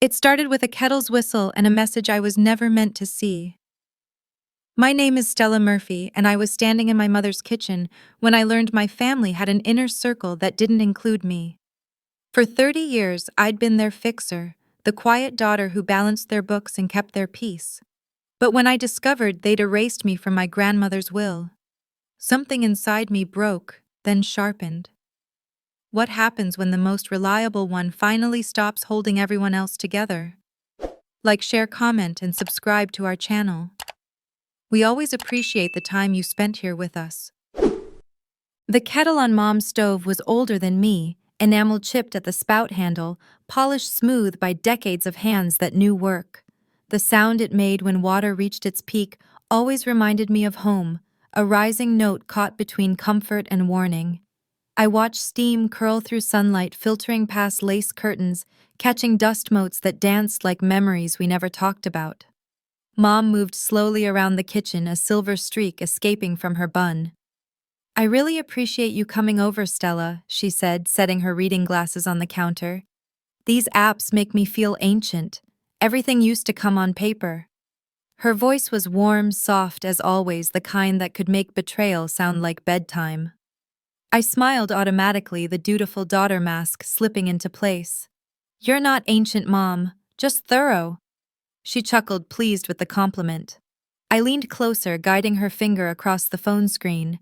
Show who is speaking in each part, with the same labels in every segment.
Speaker 1: It started with a kettle's whistle and a message I was never meant to see. My name is Stella Murphy, and I was standing in my mother's kitchen when I learned my family had an inner circle that didn't include me. For 30 years, I'd been their fixer, the quiet daughter who balanced their books and kept their peace. But when I discovered they'd erased me from my grandmother's will, something inside me broke, then sharpened. What happens when the most reliable one finally stops holding everyone else together? Like, share, comment, and subscribe to our channel. We always appreciate the time you spent here with us. The kettle on Mom's stove was older than me, enamel chipped at the spout handle, polished smooth by decades of hands that knew work. The sound it made when water reached its peak always reminded me of home, a rising note caught between comfort and warning. I watched steam curl through sunlight filtering past lace curtains, catching dust motes that danced like memories we never talked about. Mom moved slowly around the kitchen, a silver streak escaping from her bun. "I really appreciate you coming over, Stella," she said, setting her reading glasses on the counter. "These apps make me feel ancient. Everything used to come on paper." Her voice was warm, soft as always, the kind that could make betrayal sound like bedtime. I smiled automatically, the dutiful daughter mask slipping into place. "You're not ancient, Mom, just thorough." She chuckled, pleased with the compliment. I leaned closer, guiding her finger across the phone screen.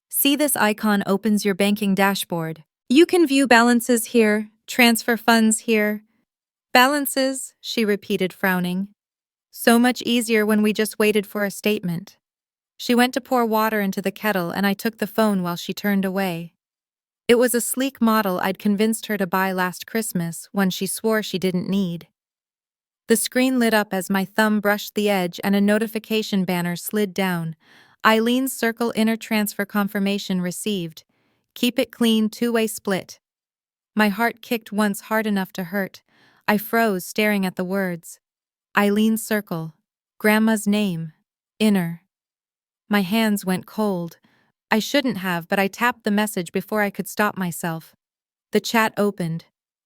Speaker 1: "See, this icon opens your banking dashboard. You can view balances here, transfer funds here." "Balances," she repeated, frowning. "So much easier when we just waited for a statement." She went to pour water into the kettle, and I took the phone while she turned away. It was a sleek model I'd convinced her to buy last Christmas, one she swore she didn't need. The screen lit up as my thumb brushed the edge and a notification banner slid down. Eileen's Circle Inner Transfer Confirmation received. Keep it clean, two-way split. My heart kicked once hard enough to hurt. I froze, staring at the words. Eileen's Circle. Grandma's name. Inner. My hands went cold. I shouldn't have, but I tapped the message before I could stop myself. The chat opened.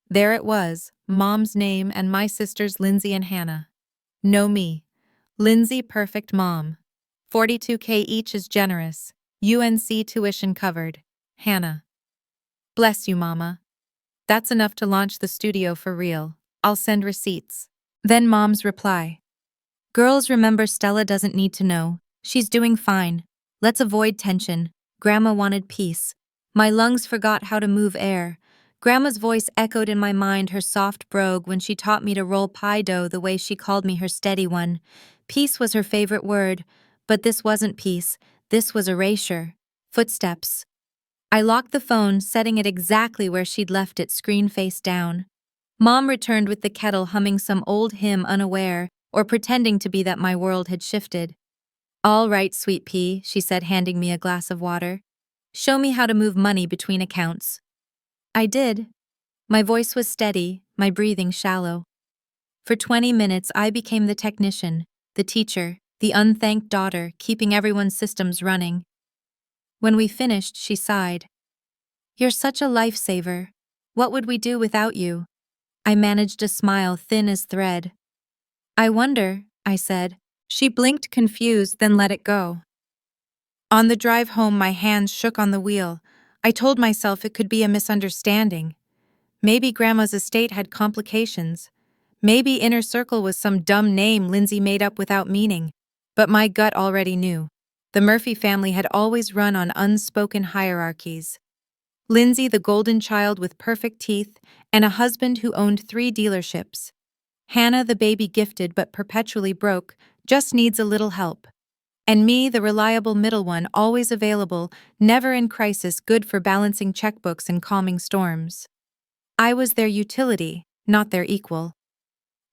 Speaker 1: There it was, Mom's name and my sisters Lindsay and Hannah. Know me. Lindsay, perfect mom. 42K each is generous. UNC tuition covered. Hannah. Bless you, Mama. That's enough to launch the studio for real. I'll send receipts. Then Mom's reply. Girls, remember, Stella doesn't need to know. She's doing fine. Let's avoid tension. Grandma wanted peace. My lungs forgot how to move air. Grandma's voice echoed in my mind, her soft brogue when she taught me to roll pie dough the way she called me her steady one. Peace was her favorite word, but this wasn't peace. This was erasure. Footsteps. I locked the phone, setting it exactly where she'd left it, screen face down. Mom returned with the kettle, humming some old hymn, unaware, or pretending to be that my world had shifted. "All right, sweet pea," she said, handing me a glass of water. "Show me how to move money between accounts." I did. My voice was steady, my breathing shallow. For 20 minutes, I became the technician, the teacher, the unthanked daughter, keeping everyone's systems running. When we finished, she sighed. "You're such a lifesaver. What would we do without you?" I managed a smile thin as thread. "I wonder," I said. She blinked, confused, then let it go. On the drive home, my hands shook on the wheel. I told myself it could be a misunderstanding. Maybe Grandma's estate had complications. Maybe Inner Circle was some dumb name Lindsay made up without meaning. But my gut already knew. The Murphy family had always run on unspoken hierarchies. Lindsay, the golden child with perfect teeth, and a husband who owned 3 dealerships. Hannah, the baby gifted but perpetually broke, just needs a little help. And me, the reliable middle one, always available, never in crisis, good for balancing checkbooks and calming storms. I was their utility, not their equal.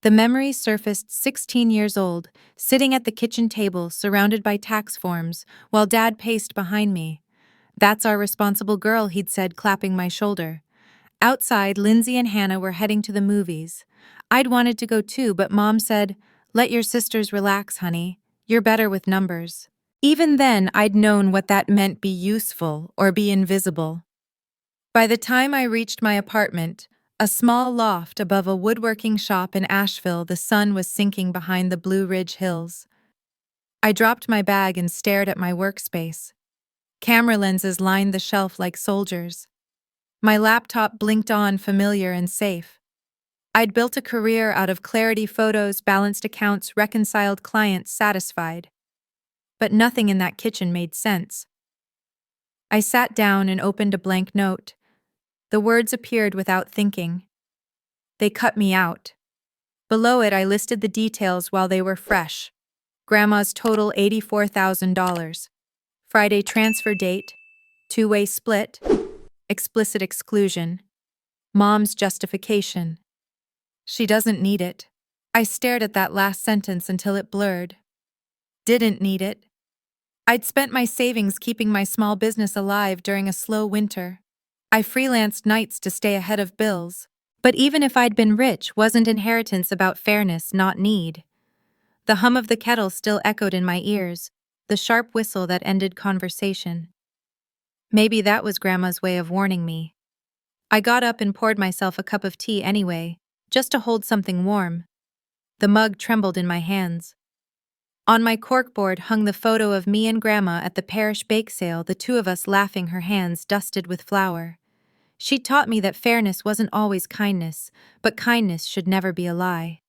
Speaker 1: The memory surfaced 16 years old, sitting at the kitchen table surrounded by tax forms, while Dad paced behind me. "That's our responsible girl," he'd said, clapping my shoulder. Outside, Lindsay and Hannah were heading to the movies. I'd wanted to go too, but Mom said, "Let your sisters relax, honey. You're better with numbers." Even then, I'd known what that meant, be useful or be invisible. By the time I reached my apartment, A small loft above a woodworking shop in Asheville, the sun was sinking behind the Blue Ridge Hills. I dropped my bag and stared at my workspace. Camera lenses lined the shelf like soldiers. My laptop blinked on, familiar and safe. I'd built a career out of clarity photos, balanced accounts, reconciled clients, satisfied. But nothing in that kitchen made sense. I sat down and opened a blank note. The words appeared without thinking. They cut me out. Below it, I listed the details while they were fresh. Grandma's total $84,000. Friday transfer date. Two-way split. Explicit exclusion. Mom's justification. She doesn't need it. I stared at that last sentence until it blurred. Didn't need it. I'd spent my savings keeping my small business alive during a slow winter. I freelanced nights to stay ahead of bills. But even if I'd been rich, wasn't inheritance about fairness, not need? The hum of the kettle still echoed in my ears, the sharp whistle that ended conversation. Maybe that was Grandma's way of warning me. I got up and poured myself a cup of tea anyway, just to hold something warm. The mug trembled in my hands. On my corkboard hung the photo of me and Grandma at the parish bake sale, the two of us laughing, her hands dusted with flour. She taught me that fairness wasn't always kindness, but kindness should never be a lie.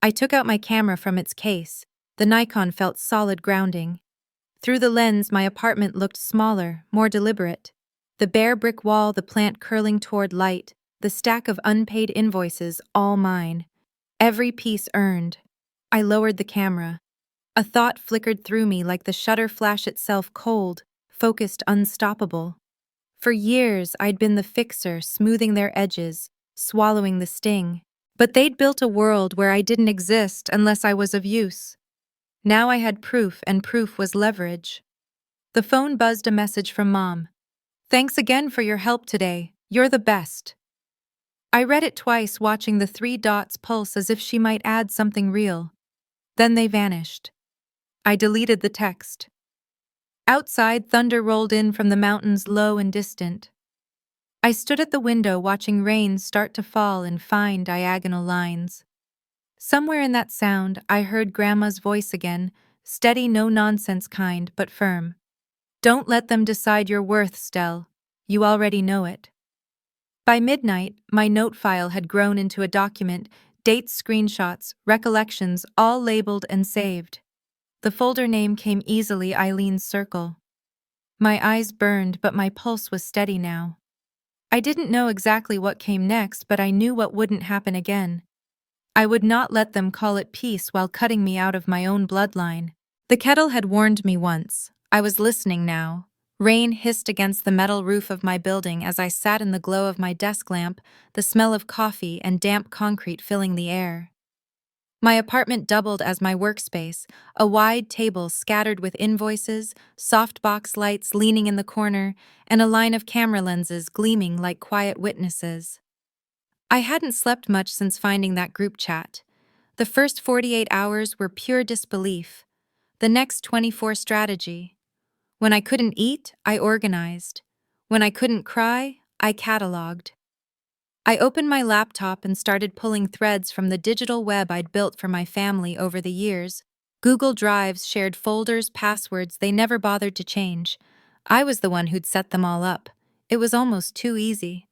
Speaker 1: I took out my camera from its case. The Nikon felt solid grounding. Through the lens, my apartment looked smaller, more deliberate. The bare brick wall, the plant curling toward light, the stack of unpaid invoices, all mine. Every piece earned. I lowered the camera. A thought flickered through me like the shutter flash itself, cold, focused, unstoppable. For years, I'd been the fixer, smoothing their edges, swallowing the sting. But they'd built a world where I didn't exist unless I was of use. Now I had proof, and proof was leverage. The phone buzzed, a message from Mom. "Thanks again for your help today. You're the best." I read it twice, watching the three dots pulse as if she might add something real. Then they vanished. I deleted the text. Outside, thunder rolled in from the mountains, low and distant. I stood at the window watching rain start to fall in fine diagonal lines. Somewhere in that sound, I heard Grandma's voice again, steady, no-nonsense kind, but firm. "Don't let them decide your worth, Stell. You already know it." By midnight, my note file had grown into a document, dates, screenshots, recollections, all labeled and saved. The folder name came easily, Eileen's Circle. My eyes burned, but my pulse was steady now. I didn't know exactly what came next, but I knew what wouldn't happen again. I would not let them call it peace while cutting me out of my own bloodline. The kettle had warned me once. I was listening now. Rain hissed against the metal roof of my building as I sat in the glow of my desk lamp, the smell of coffee and damp concrete filling the air. My apartment doubled as my workspace, a wide table scattered with invoices, softbox lights leaning in the corner, and a line of camera lenses gleaming like quiet witnesses. I hadn't slept much since finding that group chat. The first 48 hours were pure disbelief. The next 24 strategy. When I couldn't eat, I organized. When I couldn't cry, I cataloged. I opened my laptop and started pulling threads from the digital web I'd built for my family over the years. Google Drives shared folders, passwords they never bothered to change. I was the one who'd set them all up. It was almost too easy.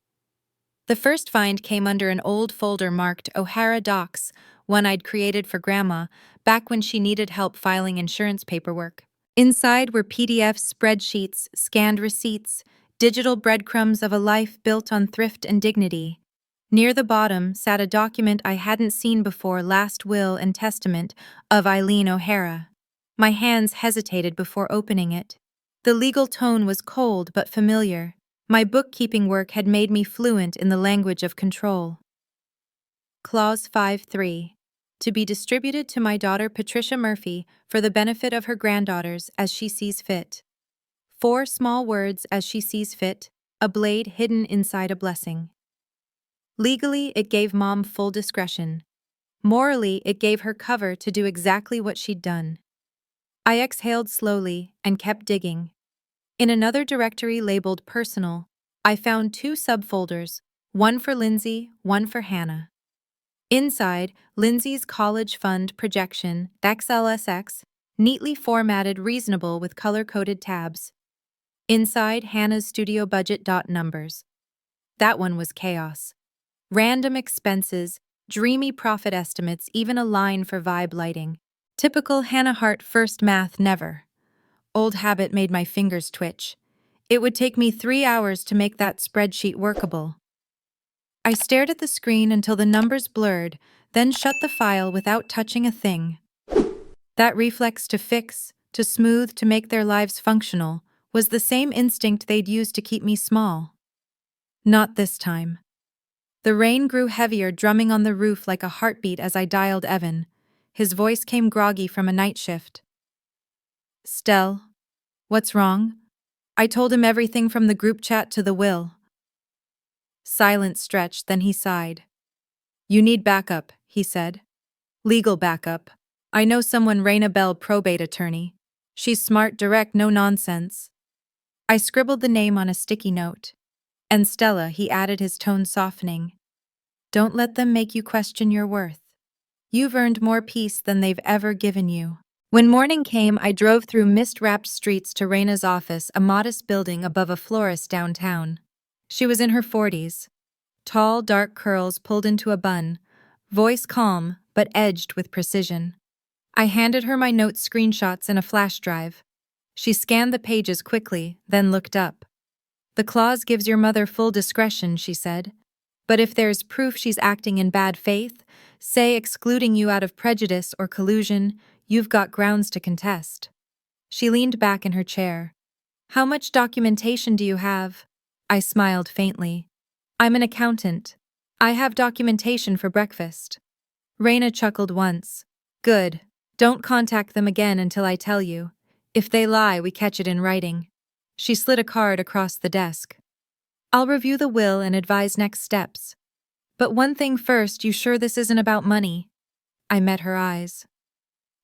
Speaker 1: The first find came under an old folder marked O'Hara Docs, one I'd created for Grandma, back when she needed help filing insurance paperwork. Inside were PDFs, spreadsheets, scanned receipts, digital breadcrumbs of a life built on thrift and dignity. Near the bottom sat a document I hadn't seen before, last will and testament of Eileen O'Hara. My hands hesitated before opening it. The legal tone was cold but familiar. My bookkeeping work had made me fluent in the language of control. Clause 5.3. To be distributed to my daughter Patricia Murphy for the benefit of her granddaughters as she sees fit. 4 small words, as she sees fit, a blade hidden inside a blessing. Legally, it gave Mom full discretion. Morally, it gave her cover to do exactly what she'd done. I exhaled slowly and kept digging. In another directory labeled Personal, I found 2 subfolders, One for Lindsay, one for Hannah. Inside, Lindsay's college fund projection, XLSX, neatly formatted reasonable with color-coded tabs. Inside, Hannah's studio budget dot numbers. That one was chaos. Random expenses, dreamy profit estimates, even a line for vibe lighting. Typical Hannah Hart first math never. Old habit made my fingers twitch. It would take me 3 hours to make that spreadsheet workable. I stared at the screen until the numbers blurred, then shut the file without touching a thing. That reflex to fix, to smooth, to make their lives functional, was the same instinct they'd used to keep me small. Not this time. The rain grew heavier, drumming on the roof like a heartbeat as I dialed Evan. His voice came groggy from a night shift. "Stell, what's wrong?" I told him everything from the group chat to the will. Silence stretched, then he sighed. "You need backup," he said. "Legal backup. I know someone, Raina Bell, probate attorney. She's smart, direct, no nonsense." I scribbled the name on a sticky note. "And Stella," he added, his tone softening. "Don't let them make you question your worth. You've earned more peace than they've ever given you." When morning came, I drove through mist-wrapped streets to Raina's office, a modest building above a florist downtown. She was in her 40s. Tall, dark curls pulled into a bun, voice calm but edged with precision. I handed her my notes, screenshots, and a flash drive. She scanned the pages quickly, then looked up. "The clause gives your mother full discretion," she said. "But if there's proof she's acting in bad faith, say excluding you out of prejudice or collusion, you've got grounds to contest." She leaned back in her chair. "How much documentation do you have?" I smiled faintly. "I'm an accountant. I have documentation for breakfast." Raina chuckled once. "Good. Don't contact them again until I tell you. If they lie, we catch it in writing." She slid a card across the desk. "I'll review the will and advise next steps. But one thing first, you sure this isn't about money?" I met her eyes.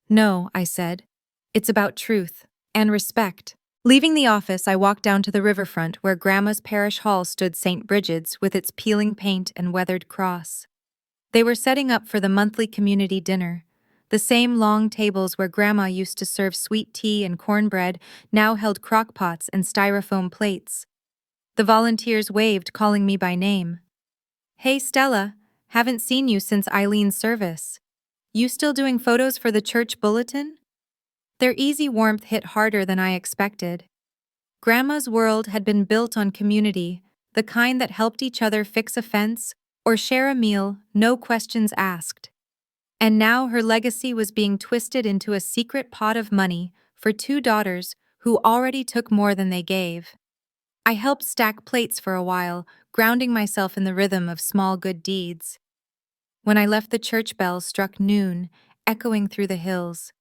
Speaker 1: "No," I said. "It's about truth and respect." Leaving the office, I walked down to the riverfront where Grandma's parish hall stood, St. Bridget's, with its peeling paint and weathered cross. They were setting up for the monthly community dinner. The same long tables where Grandma used to serve sweet tea and cornbread now held crockpots and styrofoam plates. The volunteers waved, calling me by name. "Hey Stella, haven't seen you since Eileen's service. You still doing photos for the church bulletin?" Their easy warmth hit harder than I expected. Grandma's world had been built on community, the kind that helped each other fix a fence or share a meal, no questions asked. And now her legacy was being twisted into a secret pot of money for 2 daughters who already took more than they gave. I helped stack plates for a while, grounding myself in the rhythm of small good deeds. When I left, the church bell struck noon, echoing through the hills.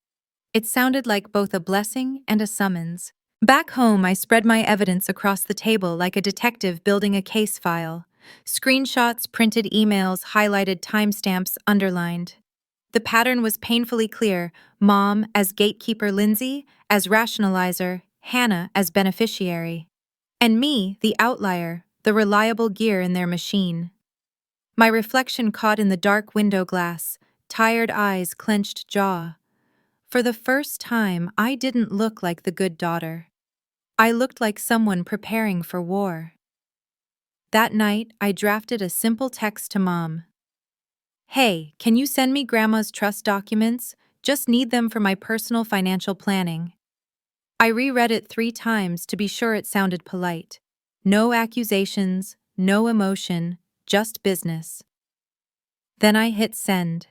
Speaker 1: It sounded like both a blessing and a summons. Back home, I spread my evidence across the table like a detective building a case file. Screenshots, printed emails, highlighted, timestamps underlined. The pattern was painfully clear: Mom as gatekeeper, Lindsay as rationalizer, Hannah as beneficiary. And me, the outlier, the reliable gear in their machine. My reflection caught in the dark window glass, tired eyes, clenched jaw. For the first time, I didn't look like the good daughter. I looked like someone preparing for war. That night, I drafted a simple text to Mom. "Hey, can you send me Grandma's trust documents? Just need them for my personal financial planning." I reread it 3 times to be sure it sounded polite. No accusations, no emotion, just business. Then I hit send.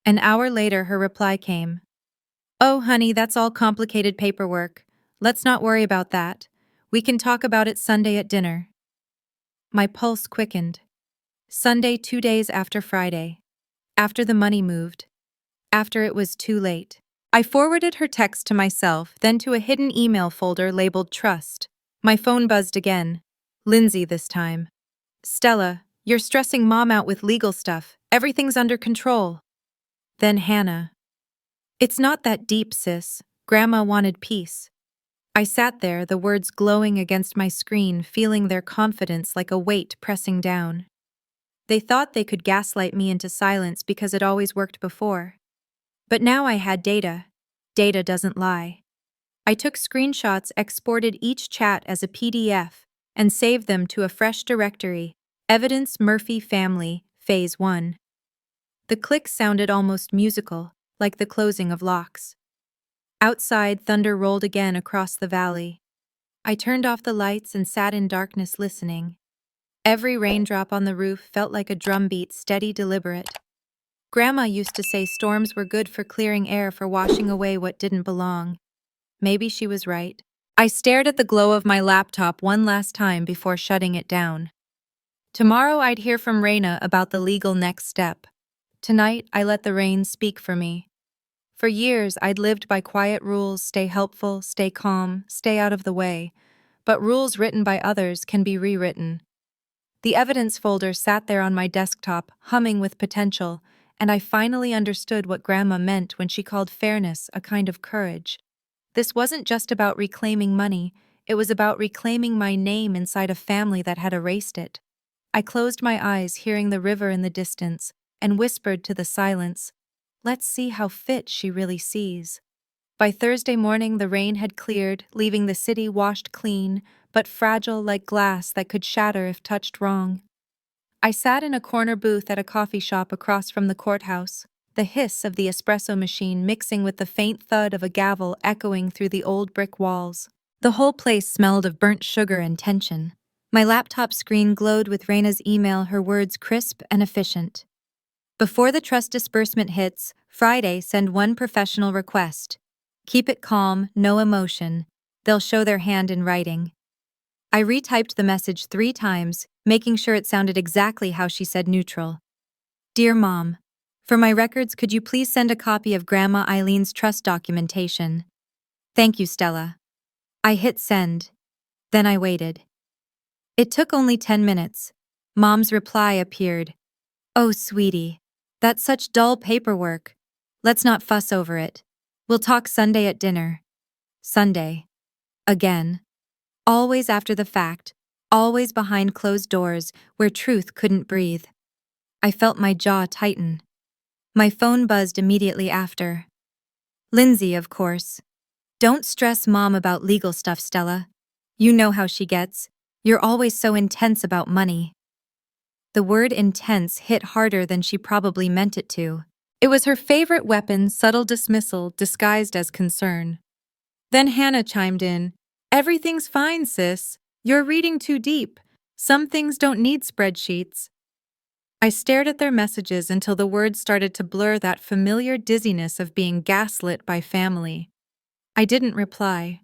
Speaker 1: An hour later, her reply came. "Oh, honey, that's all complicated paperwork. Let's not worry about that. We can talk about it Sunday at dinner." My pulse quickened. Sunday, 2 days after Friday. After the money moved. After it was too late. I forwarded her text to myself, then to a hidden email folder labeled Trust. My phone buzzed again. Lindsay this time. "Stella, you're stressing Mom out with legal stuff. Everything's under control." Then Hannah. "It's not that deep, sis. Grandma wanted peace." I sat there, the words glowing against my screen, feeling their confidence like a weight pressing down. They thought they could gaslight me into silence because it always worked before. But now I had data. Data doesn't lie. I took screenshots, exported each chat as a PDF, and saved them to a fresh directory, Evidence Murphy Family, Phase 1. The click sounded almost musical, like the closing of locks. Outside, thunder rolled again across the valley. I turned off the lights and sat in darkness listening. Every raindrop on the roof felt like a drumbeat, steady, deliberate. Grandma used to say storms were good for clearing air, for washing away what didn't belong. Maybe she was right. I stared at the glow of my laptop one last time before shutting it down. Tomorrow I'd hear from Raina about the legal next step. Tonight I let the rain speak for me. For years I'd lived by quiet rules: stay helpful, stay calm, stay out of the way. But rules written by others can be rewritten. The evidence folder sat there on my desktop, humming with potential, and I finally understood what Grandma meant when she called fairness a kind of courage. This wasn't just about reclaiming money, it was about reclaiming my name inside a family that had erased it. I closed my eyes, hearing the river in the distance, and whispered to the silence, "Let's see how fit she really sees." By Thursday morning, the rain had cleared, leaving the city washed clean, but fragile like glass that could shatter if touched wrong. I sat in a corner booth at a coffee shop across from the courthouse, the hiss of the espresso machine mixing with the faint thud of a gavel echoing through the old brick walls. The whole place smelled of burnt sugar and tension. My laptop screen glowed with Raina's email, her words crisp and efficient. Before the trust disbursement hits, Friday, send one professional request. Keep it calm, no emotion. They'll show their hand in writing. I retyped the message 3 times, making sure it sounded exactly how she said, neutral. Dear Mom, for my records, could you please send a copy of Grandma Eileen's trust documentation? Thank you, Stella. I hit send. Then I waited. It took only 10 minutes. Mom's reply appeared. Oh, sweetie, that's such dull paperwork. Let's not fuss over it. We'll talk Sunday at dinner. Sunday. Again. Always after the fact, always behind closed doors where truth couldn't breathe. I felt my jaw tighten. My phone buzzed immediately after. Lindsay, of course. Don't stress Mom about legal stuff, Stella. You know how she gets. You're always so intense about money. The word intense hit harder than she probably meant it to. It was her favorite weapon, subtle dismissal disguised as concern. Then Hannah chimed in. Everything's fine, sis. You're reading too deep. Some things don't need spreadsheets. I stared at their messages until the words started to blur, that familiar dizziness of being gaslit by family. I didn't reply.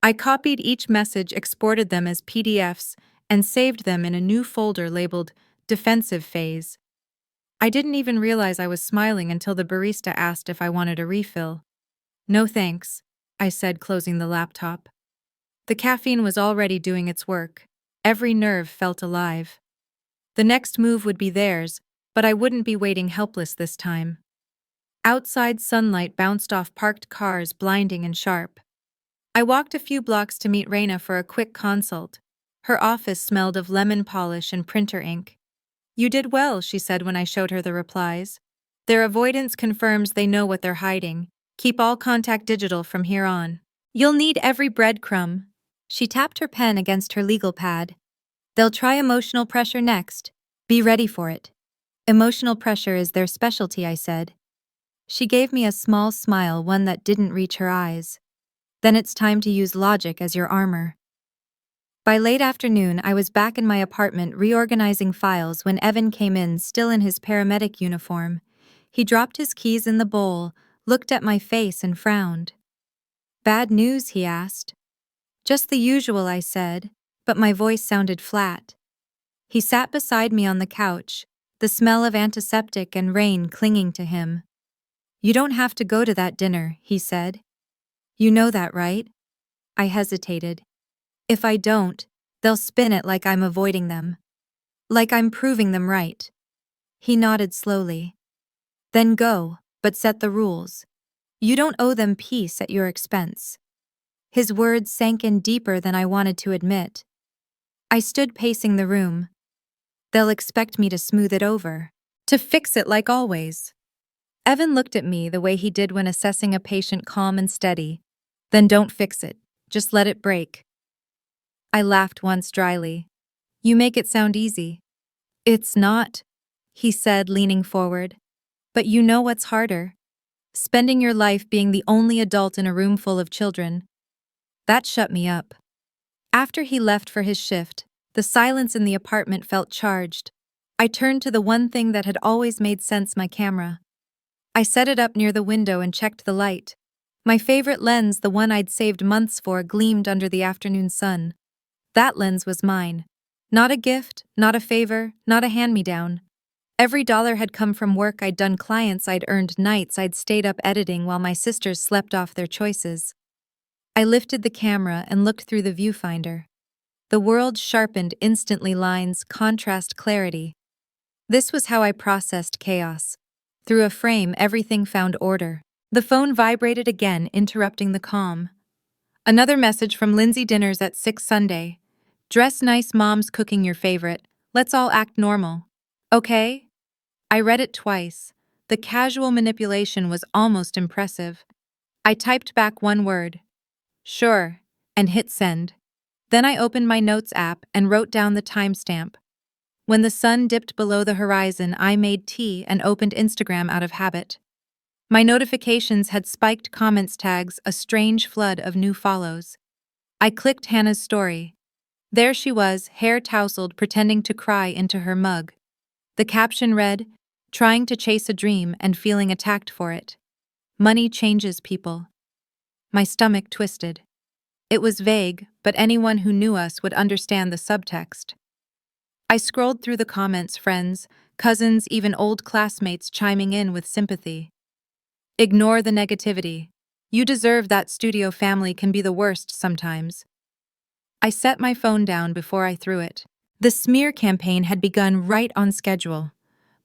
Speaker 1: I copied each message, exported them as PDFs, and saved them in a new folder labeled Defensive Phase. I didn't even realize I was smiling until the barista asked if I wanted a refill. No thanks, I said, closing the laptop. The caffeine was already doing its work. Every nerve felt alive. The next move would be theirs, but I wouldn't be waiting helpless this time. Outside, sunlight bounced off parked cars, blinding and sharp. I walked a few blocks to meet Raina for a quick consult. Her office smelled of lemon polish and printer ink. You did well, she said when I showed her the replies. Their avoidance confirms they know what they're hiding. Keep all contact digital from here on. You'll need every breadcrumb. She tapped her pen against her legal pad. They'll try emotional pressure next. Be ready for it. Emotional pressure is their specialty, I said. She gave me a small smile, one that didn't reach her eyes. Then it's time to use logic as your armor. By late afternoon, I was back in my apartment reorganizing files when Evan came in, still in his paramedic uniform. He dropped his keys in the bowl, looked at my face and frowned. Bad news, he asked. Just the usual, I said, but my voice sounded flat. He sat beside me on the couch, the smell of antiseptic and rain clinging to him. You don't have to go to that dinner, he said. You know that, right? I hesitated. If I don't, they'll spin it like I'm avoiding them. Like I'm proving them right. He nodded slowly. Then go, but set the rules. You don't owe them peace at your expense. His words sank in deeper than I wanted to admit. I stood pacing the room. They'll expect me to smooth it over. To fix it like always. Evan looked at me the way he did when assessing a patient, calm and steady. Then don't fix it. Just let it break. I laughed once dryly. You make it sound easy. It's not, he said, leaning forward. But you know what's harder? Spending your life being the only adult in a room full of children. That shut me up. After he left for his shift, the silence in the apartment felt charged. I turned to the one thing that had always made sense, my camera. I set it up near the window and checked the light. My favorite lens, the one I'd saved months for, gleamed under the afternoon sun. That lens was mine. Not a gift, not a favor, not a hand-me-down. Every dollar had come from work I'd done, clients I'd earned, nights I'd stayed up editing while my sisters slept off their choices. I lifted the camera and looked through the viewfinder. The world sharpened instantly, lines, contrast, clarity. This was how I processed chaos. Through a frame, everything found order. The phone vibrated again, interrupting the calm. Another message from Lindsay. Dinners at 6 Sunday. Dress nice, mom's cooking your favorite. Let's all act normal. Okay? I read it twice. The casual manipulation was almost impressive. I typed back one word. Sure, and hit send. Then I opened my notes app and wrote down the timestamp. When the sun dipped below the horizon, I made tea and opened Instagram out of habit. My notifications had spiked, comments, tags, a strange flood of new follows. I clicked Hannah's story. There she was, hair tousled, pretending to cry into her mug. The caption read, "Trying to chase a dream and feeling attacked for it. Money changes people." My stomach twisted. It was vague, but anyone who knew us would understand the subtext. I scrolled through the comments, friends, cousins, even old classmates chiming in with sympathy. Ignore the negativity. You deserve that. Studio family can be the worst sometimes. I set my phone down before I threw it. The smear campaign had begun right on schedule.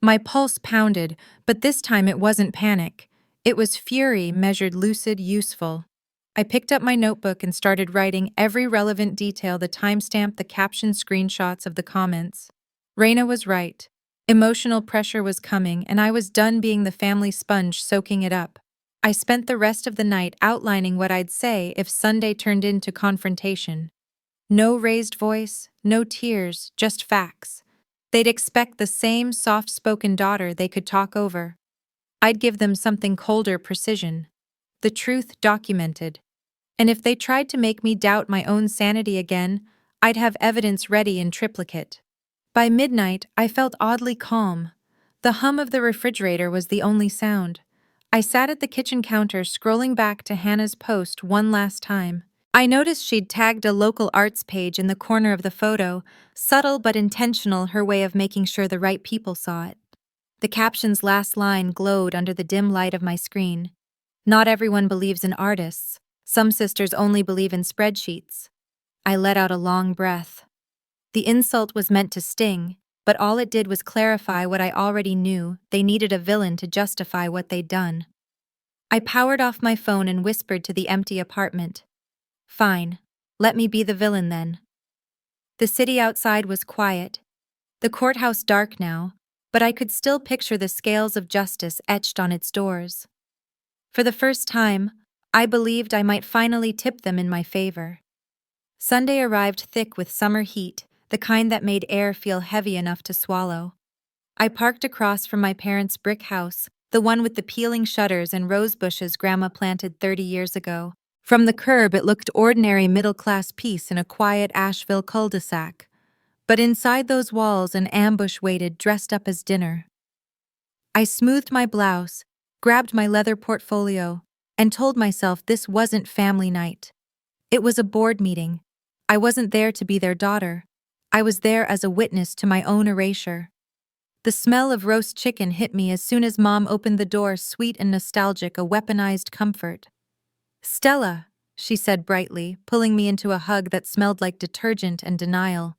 Speaker 1: My pulse pounded, but this time it wasn't panic. It was fury, measured, lucid, useful. I picked up my notebook and started writing every relevant detail, the timestamp, the caption, screenshots of the comments. Raina was right. Emotional pressure was coming, and I was done being the family sponge soaking it up. I spent the rest of the night outlining what I'd say if Sunday turned into confrontation. No raised voice, no tears, just facts. They'd expect the same soft-spoken daughter they could talk over. I'd give them something colder, precision. The truth documented. And if they tried to make me doubt my own sanity again, I'd have evidence ready in triplicate. By midnight, I felt oddly calm. The hum of the refrigerator was the only sound. I sat at the kitchen counter, scrolling back to Hannah's post one last time. I noticed she'd tagged a local arts page in the corner of the photo, subtle but intentional, her way of making sure the right people saw it. The caption's last line glowed under the dim light of my screen. Not everyone believes in artists. Some sisters only believe in spreadsheets. I let out a long breath. The insult was meant to sting, but all it did was clarify what I already knew. They needed a villain to justify what they'd done. I powered off my phone and whispered to the empty apartment. Fine, let me be the villain then. The city outside was quiet, the courthouse dark now, but I could still picture the scales of justice etched on its doors. For the first time, I believed I might finally tip them in my favor. Sunday arrived thick with summer heat, the kind that made air feel heavy enough to swallow. I parked across from my parents' brick house, the one with the peeling shutters and rose bushes Grandma planted 30 years ago. From the curb, it looked ordinary middle-class peace in a quiet Asheville cul-de-sac. But inside those walls, an ambush waited, dressed up as dinner. I smoothed my blouse, grabbed my leather portfolio, and told myself this wasn't family night. It was a board meeting. I wasn't there to be their daughter. I was there as a witness to my own erasure. The smell of roast chicken hit me as soon as Mom opened the door, sweet and nostalgic, a weaponized comfort. "Stella," she said brightly, pulling me into a hug that smelled like detergent and denial.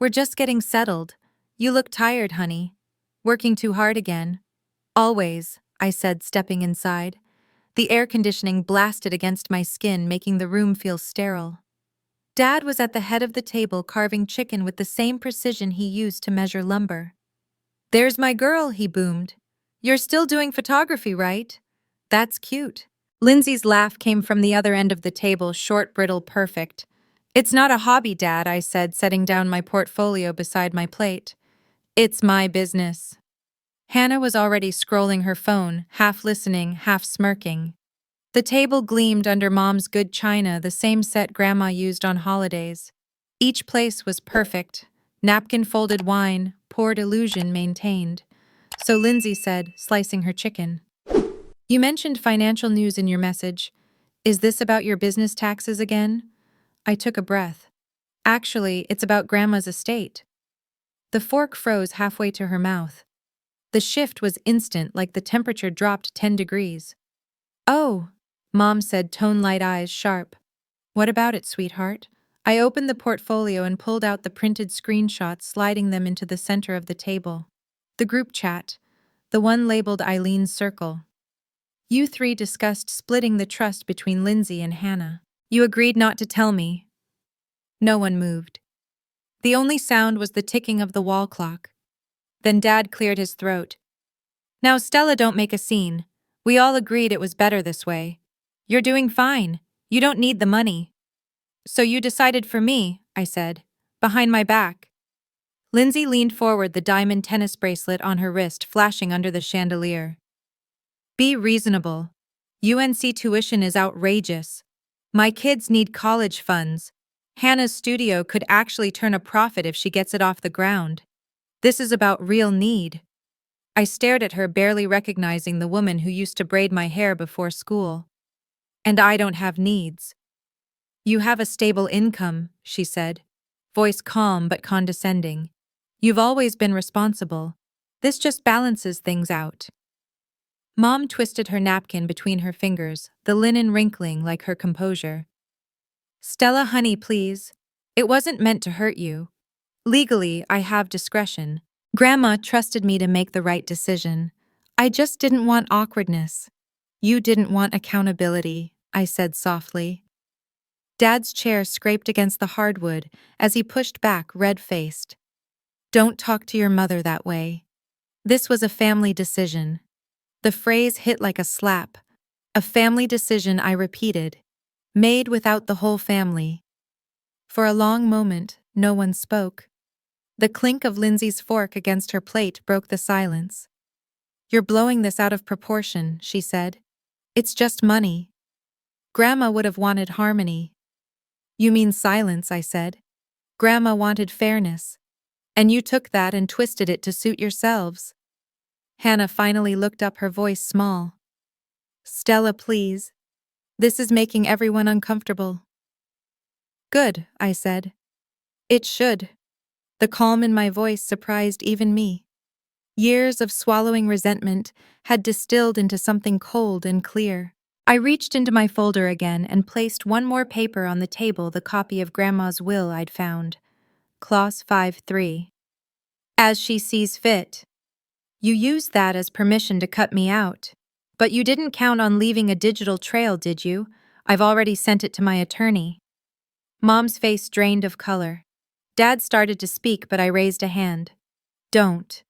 Speaker 1: "We're just getting settled. You look tired, honey. Working too hard again." "Always," I said, stepping inside. The air conditioning blasted against my skin, making the room feel sterile. Dad was at the head of the table carving chicken with the same precision he used to measure lumber. "There's my girl," he boomed. "You're still doing photography, right? That's cute." Lindsay's laugh came from the other end of the table, short, brittle, perfect. "It's not a hobby, Dad," I said, setting down my portfolio beside my plate. "It's my business." Hannah was already scrolling her phone, half listening, half smirking. The table gleamed under Mom's good china, the same set Grandma used on holidays. Each place was perfect. Napkin-folded wine, poured illusion maintained. So Lindsay said, slicing her chicken, "You mentioned financial news in your message. Is this about your business taxes again?" I took a breath. "Actually, it's about Grandma's estate." The fork froze halfway to her mouth. The shift was instant, like the temperature dropped 10 degrees. "Oh," Mom said, tone-light, eyes sharp. "What about it, sweetheart?" I opened the portfolio and pulled out the printed screenshots, sliding them into the center of the table. The group chat, the one labeled Eileen's Circle. "You three discussed splitting the trust between Lindsay and Hannah. You agreed not to tell me." No one moved. The only sound was the ticking of the wall clock. Then Dad cleared his throat. "Now, Stella, don't make a scene. We all agreed it was better this way. You're doing fine. You don't need the money." "So you decided for me," I said, "behind my back." Lindsay leaned forward, the diamond tennis bracelet on her wrist flashing under the chandelier. "Be reasonable. UNC tuition is outrageous. My kids need college funds. Hannah's studio could actually turn a profit if she gets it off the ground. This is about real need." I stared at her, barely recognizing the woman who used to braid my hair before school. "And I don't have needs." "You have a stable income," she said, voice calm but condescending. "You've always been responsible. This just balances things out." Mom twisted her napkin between her fingers, the linen wrinkling like her composure. "Stella, honey, please. It wasn't meant to hurt you. Legally, I have discretion. Grandma trusted me to make the right decision. I just didn't want awkwardness." "You didn't want accountability," I said softly. Dad's chair scraped against the hardwood as he pushed back, red-faced. "Don't talk to your mother that way. This was a family decision." The phrase hit like a slap. A family decision, I repeated. Made without the whole family. For a long moment, no one spoke. The clink of Lindsay's fork against her plate broke the silence. "You're blowing this out of proportion," she said. "It's just money." Grandma would have wanted harmony. "You mean silence," I said. "Grandma wanted fairness. And you took that and twisted it to suit yourselves." Hannah finally looked up, her voice small. "Stella, please. This is making everyone uncomfortable." "Good," I said. "It should." The calm in my voice surprised even me. Years of swallowing resentment had distilled into something cold and clear. I reached into my folder again and placed one more paper on the table, the copy of Grandma's will I'd found. Clause 5-3. "As she sees fit." You used that as permission to cut me out. But you didn't count on leaving a digital trail, did you? I've already sent it to my attorney. Mom's face drained of color. Dad started to speak, but I raised a hand. "Don't.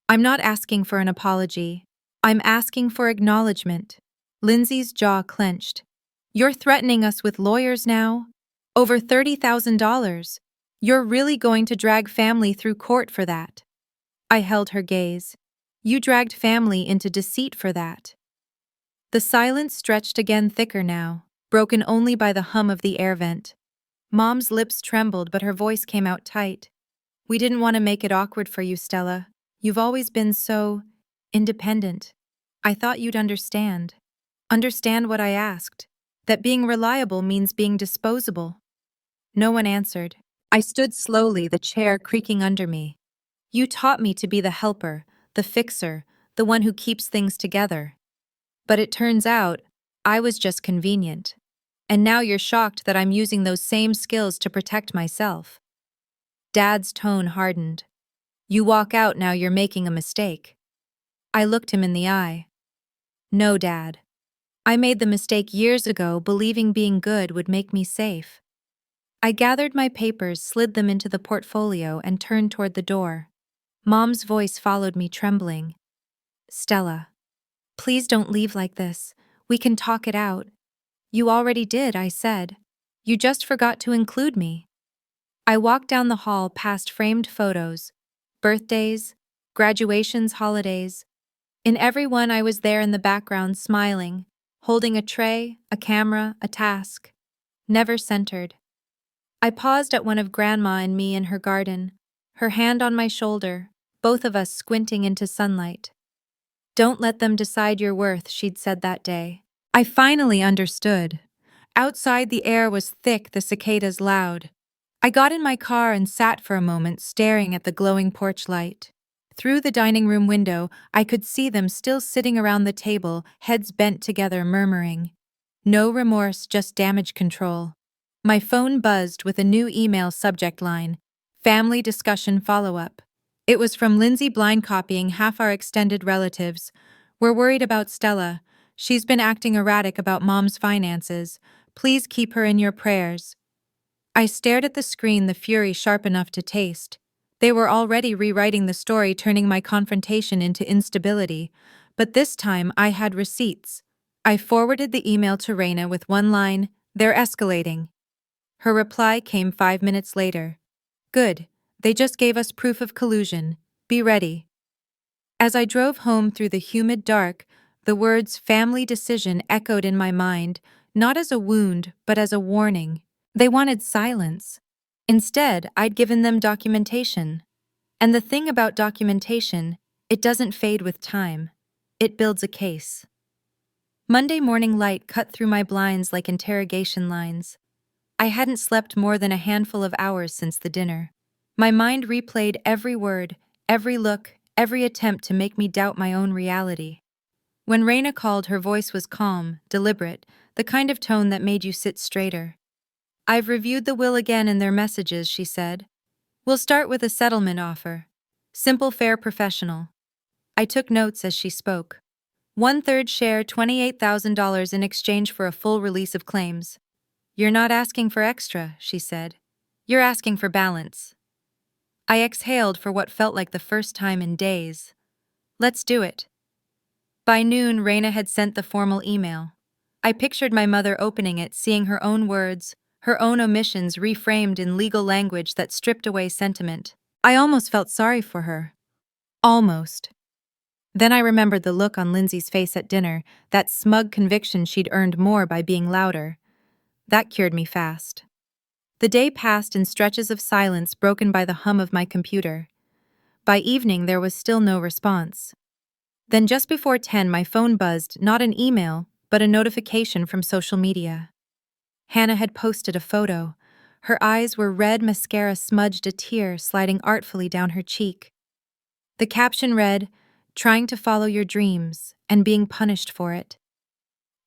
Speaker 1: I'm not asking for an apology. I'm asking for acknowledgement." Lindsay's jaw clenched. "You're threatening us with lawyers now? Over $30,000. You're really going to drag family through court for that?" I held her gaze. "You dragged family into deceit for that." The silence stretched again, thicker now, broken only by the hum of the air vent. Mom's lips trembled, but her voice came out tight. "We didn't want to make it awkward for you, Stella. You've always been so independent. I thought you'd understand. Understand what I asked. That being reliable means being disposable." No one answered. I stood slowly, the chair creaking under me. "You taught me to be the helper, the fixer, the one who keeps things together. But it turns out, I was just convenient. And now you're shocked that I'm using those same skills to protect myself." Dad's tone hardened. "You walk out now, you're making a mistake." I looked him in the eye. "No, Dad. I made the mistake years ago believing being good would make me safe. I gathered my papers, slid them into the portfolio, and turned toward the door. Mom's voice followed me, trembling. Stella, please don't leave like this. We can talk it out. You already did, I said. You just forgot to include me. I walked down the hall past framed photos, birthdays, graduations, holidays. In every one, I was there in the background, smiling, holding a tray, a camera, a task. Never centered. I paused at one of Grandma and me in her garden, her hand on my shoulder, both of us squinting into sunlight. Don't let them decide your worth, she'd said that day. I finally understood. Outside, the air was thick, the cicadas loud. I got in my car and sat for a moment, staring at the glowing porch light. Through the dining room window, I could see them still sitting around the table, heads bent together, murmuring. No remorse, just damage control. My phone buzzed with a new email subject line, Family Discussion Follow-up. It was from Lindsay, blind copying half our extended relatives. We're worried about Stella. She's been acting erratic about Mom's finances. Please keep her in your prayers. I stared at the screen, the fury sharp enough to taste. They were already rewriting the story, turning my confrontation into instability. But this time I had receipts. I forwarded the email to Raina with one line, "They're escalating." Her reply came 5 minutes later. Good. They just gave us proof of collusion. Be ready. As I drove home through the humid dark, the words family decision echoed in my mind, not as a wound, but as a warning. They wanted silence. Instead, I'd given them documentation. And the thing about documentation, it doesn't fade with time. It builds a case. Monday morning light cut through my blinds like interrogation lines. I hadn't slept more than a handful of hours since the dinner. My mind replayed every word, every look, every attempt to make me doubt my own reality. When Raina called, her voice was calm, deliberate, the kind of tone that made you sit straighter. I've reviewed the will again and their messages, she said. We'll start with a settlement offer. Simple, fair, professional. I took notes as she spoke. 1/3 share, $28,000 in exchange for a full release of claims. You're not asking for extra, she said. You're asking for balance. I exhaled for what felt like the first time in days. Let's do it. By noon, Raina had sent the formal email. I pictured my mother opening it, seeing her own words, her own omissions reframed in legal language that stripped away sentiment. I almost felt sorry for her. Almost. Then I remembered the look on Lindsay's face at dinner, that smug conviction she'd earned more by being louder. That cured me fast. The day passed in stretches of silence broken by the hum of my computer. By evening, there was still no response. Then just before 10, my phone buzzed, not an email, but a notification from social media. Hannah had posted a photo. Her eyes were red, mascara smudged, a tear sliding artfully down her cheek. The caption read, "Trying to follow your dreams and being punished for it.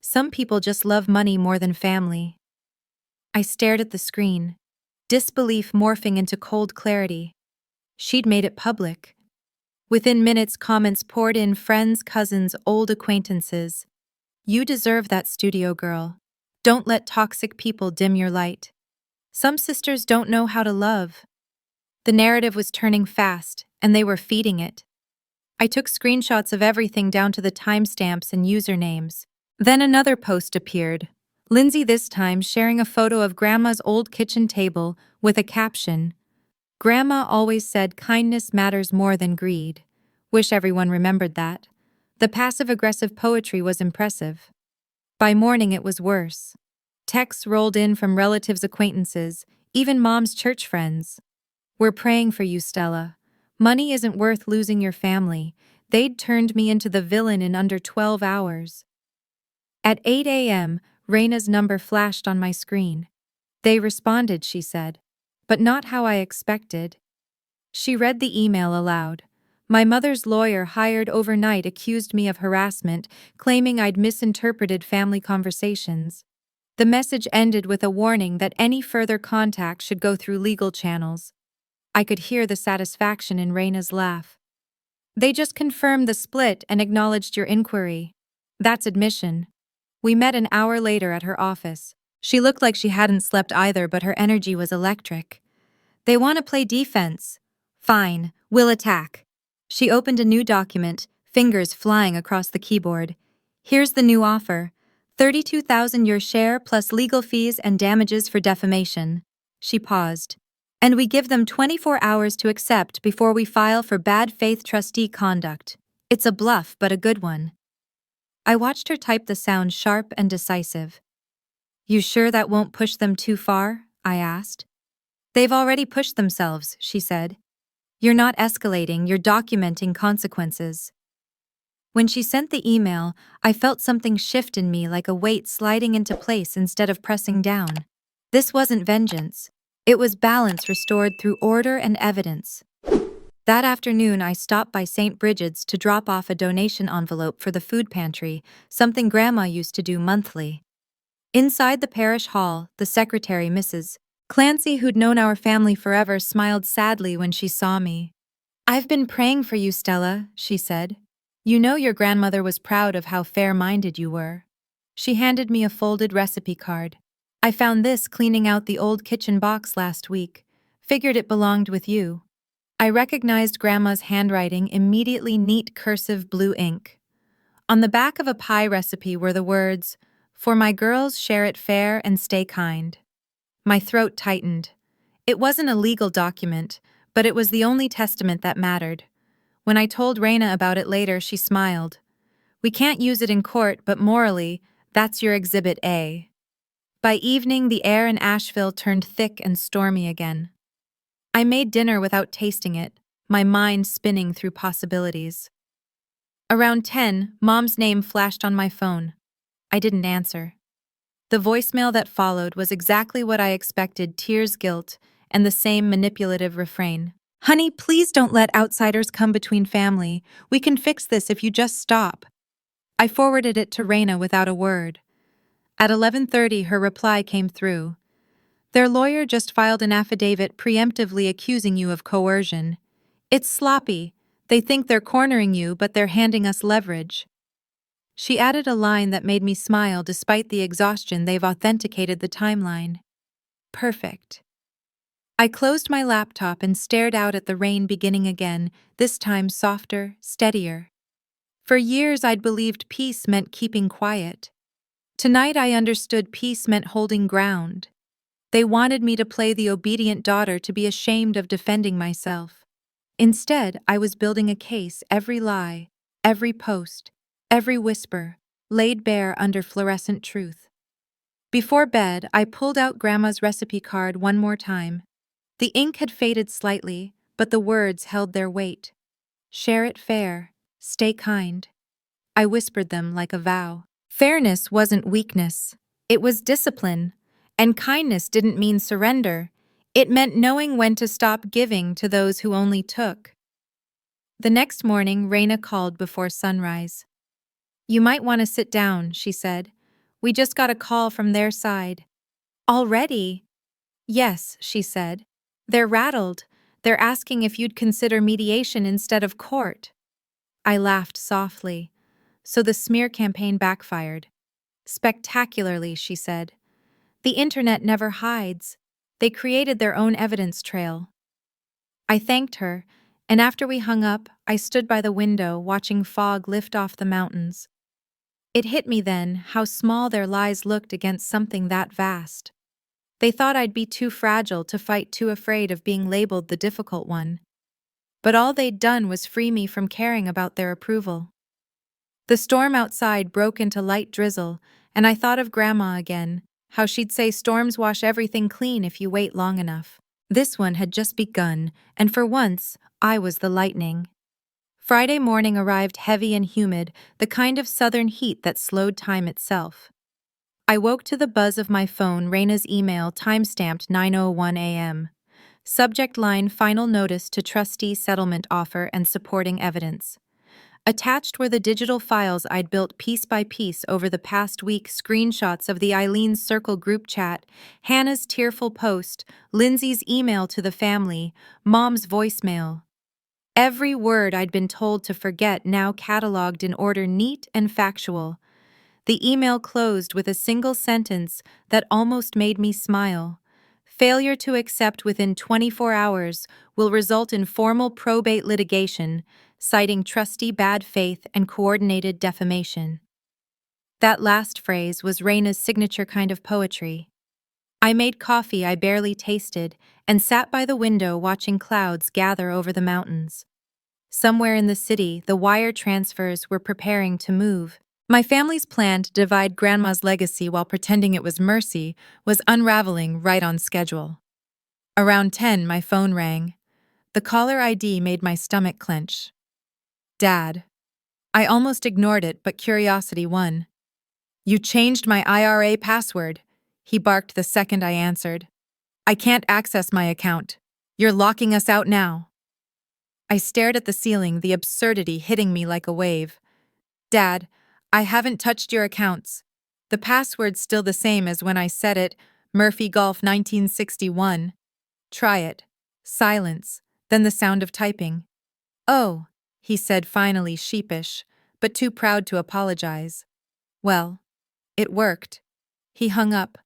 Speaker 1: Some people just love money more than family." I stared at the screen, disbelief morphing into cold clarity. She'd made it public. Within minutes, comments poured in, friends, cousins, old acquaintances. You deserve that, studio girl. Don't let toxic people dim your light. Some sisters don't know how to love. The narrative was turning fast, and they were feeding it. I took screenshots of everything down to the timestamps and usernames. Then another post appeared. Lindsay this time sharing a photo of Grandma's old kitchen table with a caption, "Grandma always said kindness matters more than greed. Wish everyone remembered that." The passive-aggressive poetry was impressive. By morning it was worse. Texts rolled in from relatives, acquaintances, even Mom's church friends. "We're praying for you, Stella. Money isn't worth losing your family. They'd turned me into the villain in under 12 hours. At 8 a.m., Raina's number flashed on my screen. They responded, she said, but not how I expected. She read the email aloud. My mother's lawyer hired overnight accused me of harassment, claiming I'd misinterpreted family conversations. The message ended with a warning that any further contact should go through legal channels. I could hear the satisfaction in Raina's laugh. "They just confirmed the split and acknowledged your inquiry. That's admission." We met an hour later at her office. She looked like she hadn't slept either, but her energy was electric. They want to play defense. Fine, we'll attack. She opened a new document, fingers flying across the keyboard. Here's the new offer. 32,000 your share plus legal fees and damages for defamation. She paused. And we give them 24 hours to accept before we file for bad faith trustee conduct. It's a bluff, but a good one. I watched her type the sound sharp and decisive. You sure that won't push them too far? I asked. They've already pushed themselves, she said. You're not escalating, you're documenting consequences. When she sent the email, I felt something shift in me, like a weight sliding into place instead of pressing down. This wasn't vengeance. It was balance restored through order and evidence. That afternoon, I stopped by St. Bridget's to drop off a donation envelope for the food pantry, something Grandma used to do monthly. Inside the parish hall, the secretary, Mrs. Clancy, who'd known our family forever, smiled sadly when she saw me. I've been praying for you, Stella, she said. You know your grandmother was proud of how fair-minded you were. She handed me a folded recipe card. I found this cleaning out the old kitchen box last week. Figured it belonged with you. I recognized Grandma's handwriting, immediately, neat cursive blue ink. On the back of a pie recipe were the words, "For my girls, share it fair and stay kind." My throat tightened. It wasn't a legal document, but it was the only testament that mattered. When I told Raina about it later, she smiled. We can't use it in court, but morally, that's your Exhibit A. By evening, the air in Asheville turned thick and stormy again. I made dinner without tasting it, my mind spinning through possibilities. Around 10, Mom's name flashed on my phone. I didn't answer. The voicemail that followed was exactly what I expected: tears, guilt, and the same manipulative refrain. Honey, please don't let outsiders come between family. We can fix this if you just stop. I forwarded it to Raina without a word. At 11:30, her reply came through. Their lawyer just filed an affidavit preemptively accusing you of coercion. It's sloppy. They think they're cornering you, but they're handing us leverage. She added a line that made me smile despite the exhaustion. They've authenticated the timeline. Perfect. I closed my laptop and stared out at the rain beginning again, this time softer, steadier. For years I'd believed peace meant keeping quiet. Tonight I understood peace meant holding ground. They wanted me to play the obedient daughter, to be ashamed of defending myself. Instead, I was building a case, every lie, every post, every whisper, laid bare under fluorescent truth. Before bed, I pulled out Grandma's recipe card one more time. The ink had faded slightly, but the words held their weight. Share it fair, stay kind. I whispered them like a vow. Fairness wasn't weakness. It was discipline. And kindness didn't mean surrender. It meant knowing when to stop giving to those who only took. The next morning, Raina called before sunrise. You might want to sit down, she said. We just got a call from their side. Already? Yes, she said. They're rattled. They're asking if you'd consider mediation instead of court. I laughed softly. So the smear campaign backfired. Spectacularly, she said. The internet never hides. They created their own evidence trail. I thanked her, and after we hung up, I stood by the window watching fog lift off the mountains. It hit me then how small their lies looked against something that vast. They thought I'd be too fragile to fight, too afraid of being labeled the difficult one. But all they'd done was free me from caring about their approval. The storm outside broke into light drizzle, and I thought of Grandma again, how she'd say storms wash everything clean if you wait long enough. This one had just begun, and for once, I was the lightning. Friday morning arrived heavy and humid, the kind of southern heat that slowed time itself. I woke to the buzz of my phone, Raina's email, timestamped 9:01 a.m. Subject line: final notice to trustee settlement offer and supporting evidence. Attached were the digital files I'd built piece by piece over the past week, screenshots of the Eileen's Circle group chat, Hannah's tearful post, Lindsay's email to the family, Mom's voicemail. Every word I'd been told to forget now cataloged in order, neat and factual. The email closed with a single sentence that almost made me smile. Failure to accept within 24 hours will result in formal probate litigation, citing trustee bad faith and coordinated defamation. That last phrase was Raina's signature kind of poetry. I made coffee I barely tasted and sat by the window watching clouds gather over the mountains. Somewhere in the city, the wire transfers were preparing to move. My family's plan to divide Grandma's legacy while pretending it was mercy was unraveling right on schedule. Around 10, my phone rang. The caller ID made my stomach clench. Dad. I almost ignored it, but curiosity won. You changed my IRA password, he barked the second I answered. I can't access my account. You're locking us out now. I stared at the ceiling, the absurdity hitting me like a wave. Dad, I haven't touched your accounts. The password's still the same as when I said it, Murphy Golf 1961. Try it. Silence, then the sound of typing. Oh, he said finally, sheepish, but too proud to apologize. Well, it worked. He hung up.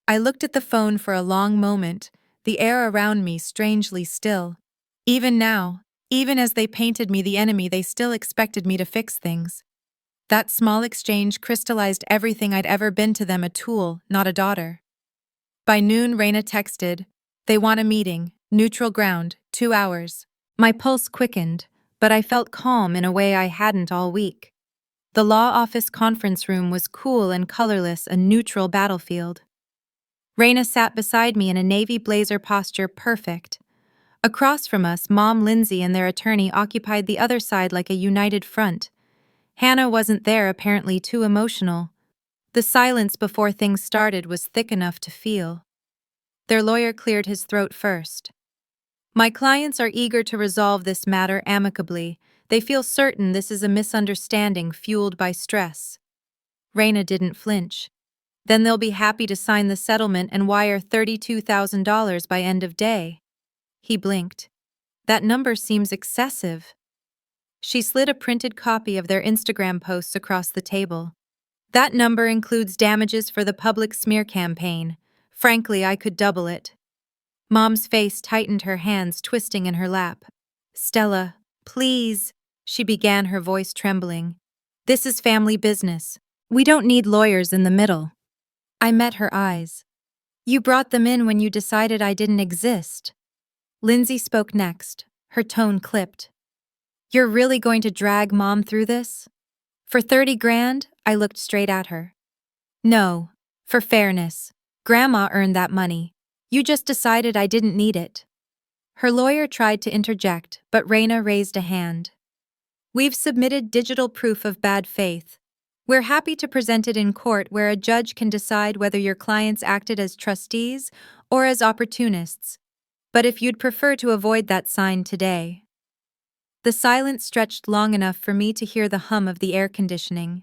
Speaker 1: I looked at the phone for a long moment, the air around me strangely still. Even now, even as they painted me the enemy, they still expected me to fix things. That small exchange crystallized everything I'd ever been to them, a tool, not a daughter. By noon, Raina texted, "They want a meeting, neutral ground, 2 hours." My pulse quickened, but I felt calm in a way I hadn't all week. The law office conference room was cool and colorless, a neutral battlefield. Raina sat beside me in a navy blazer posture perfect. Across from us, Mom Lindsay and their attorney occupied the other side like a united front. Hannah wasn't there, apparently too emotional. The silence before things started was thick enough to feel. Their lawyer cleared his throat first. My clients are eager to resolve this matter amicably. They feel certain this is a misunderstanding fueled by stress. Raina didn't flinch. Then they'll be happy to sign the settlement and wire $32,000 by end of day. He blinked. That number seems excessive. She slid a printed copy of their Instagram posts across the table. That number includes damages for the public smear campaign. Frankly, I could double it. Mom's face tightened, her hands twisting in her lap. Stella, please, she began, her voice trembling. This is family business. We don't need lawyers in the middle. I met her eyes. You brought them in when you decided I didn't exist. Lindsay spoke next, her tone clipped. You're really going to drag Mom through this? For 30 grand? I looked straight at her. No, for fairness. Grandma earned that money. You just decided I didn't need it. Her lawyer tried to interject, but Raina raised a hand. We've submitted digital proof of bad faith. We're happy to present it in court where a judge can decide whether your clients acted as trustees or as opportunists. But if you'd prefer to avoid that sign today. The silence stretched long enough for me to hear the hum of the air conditioning.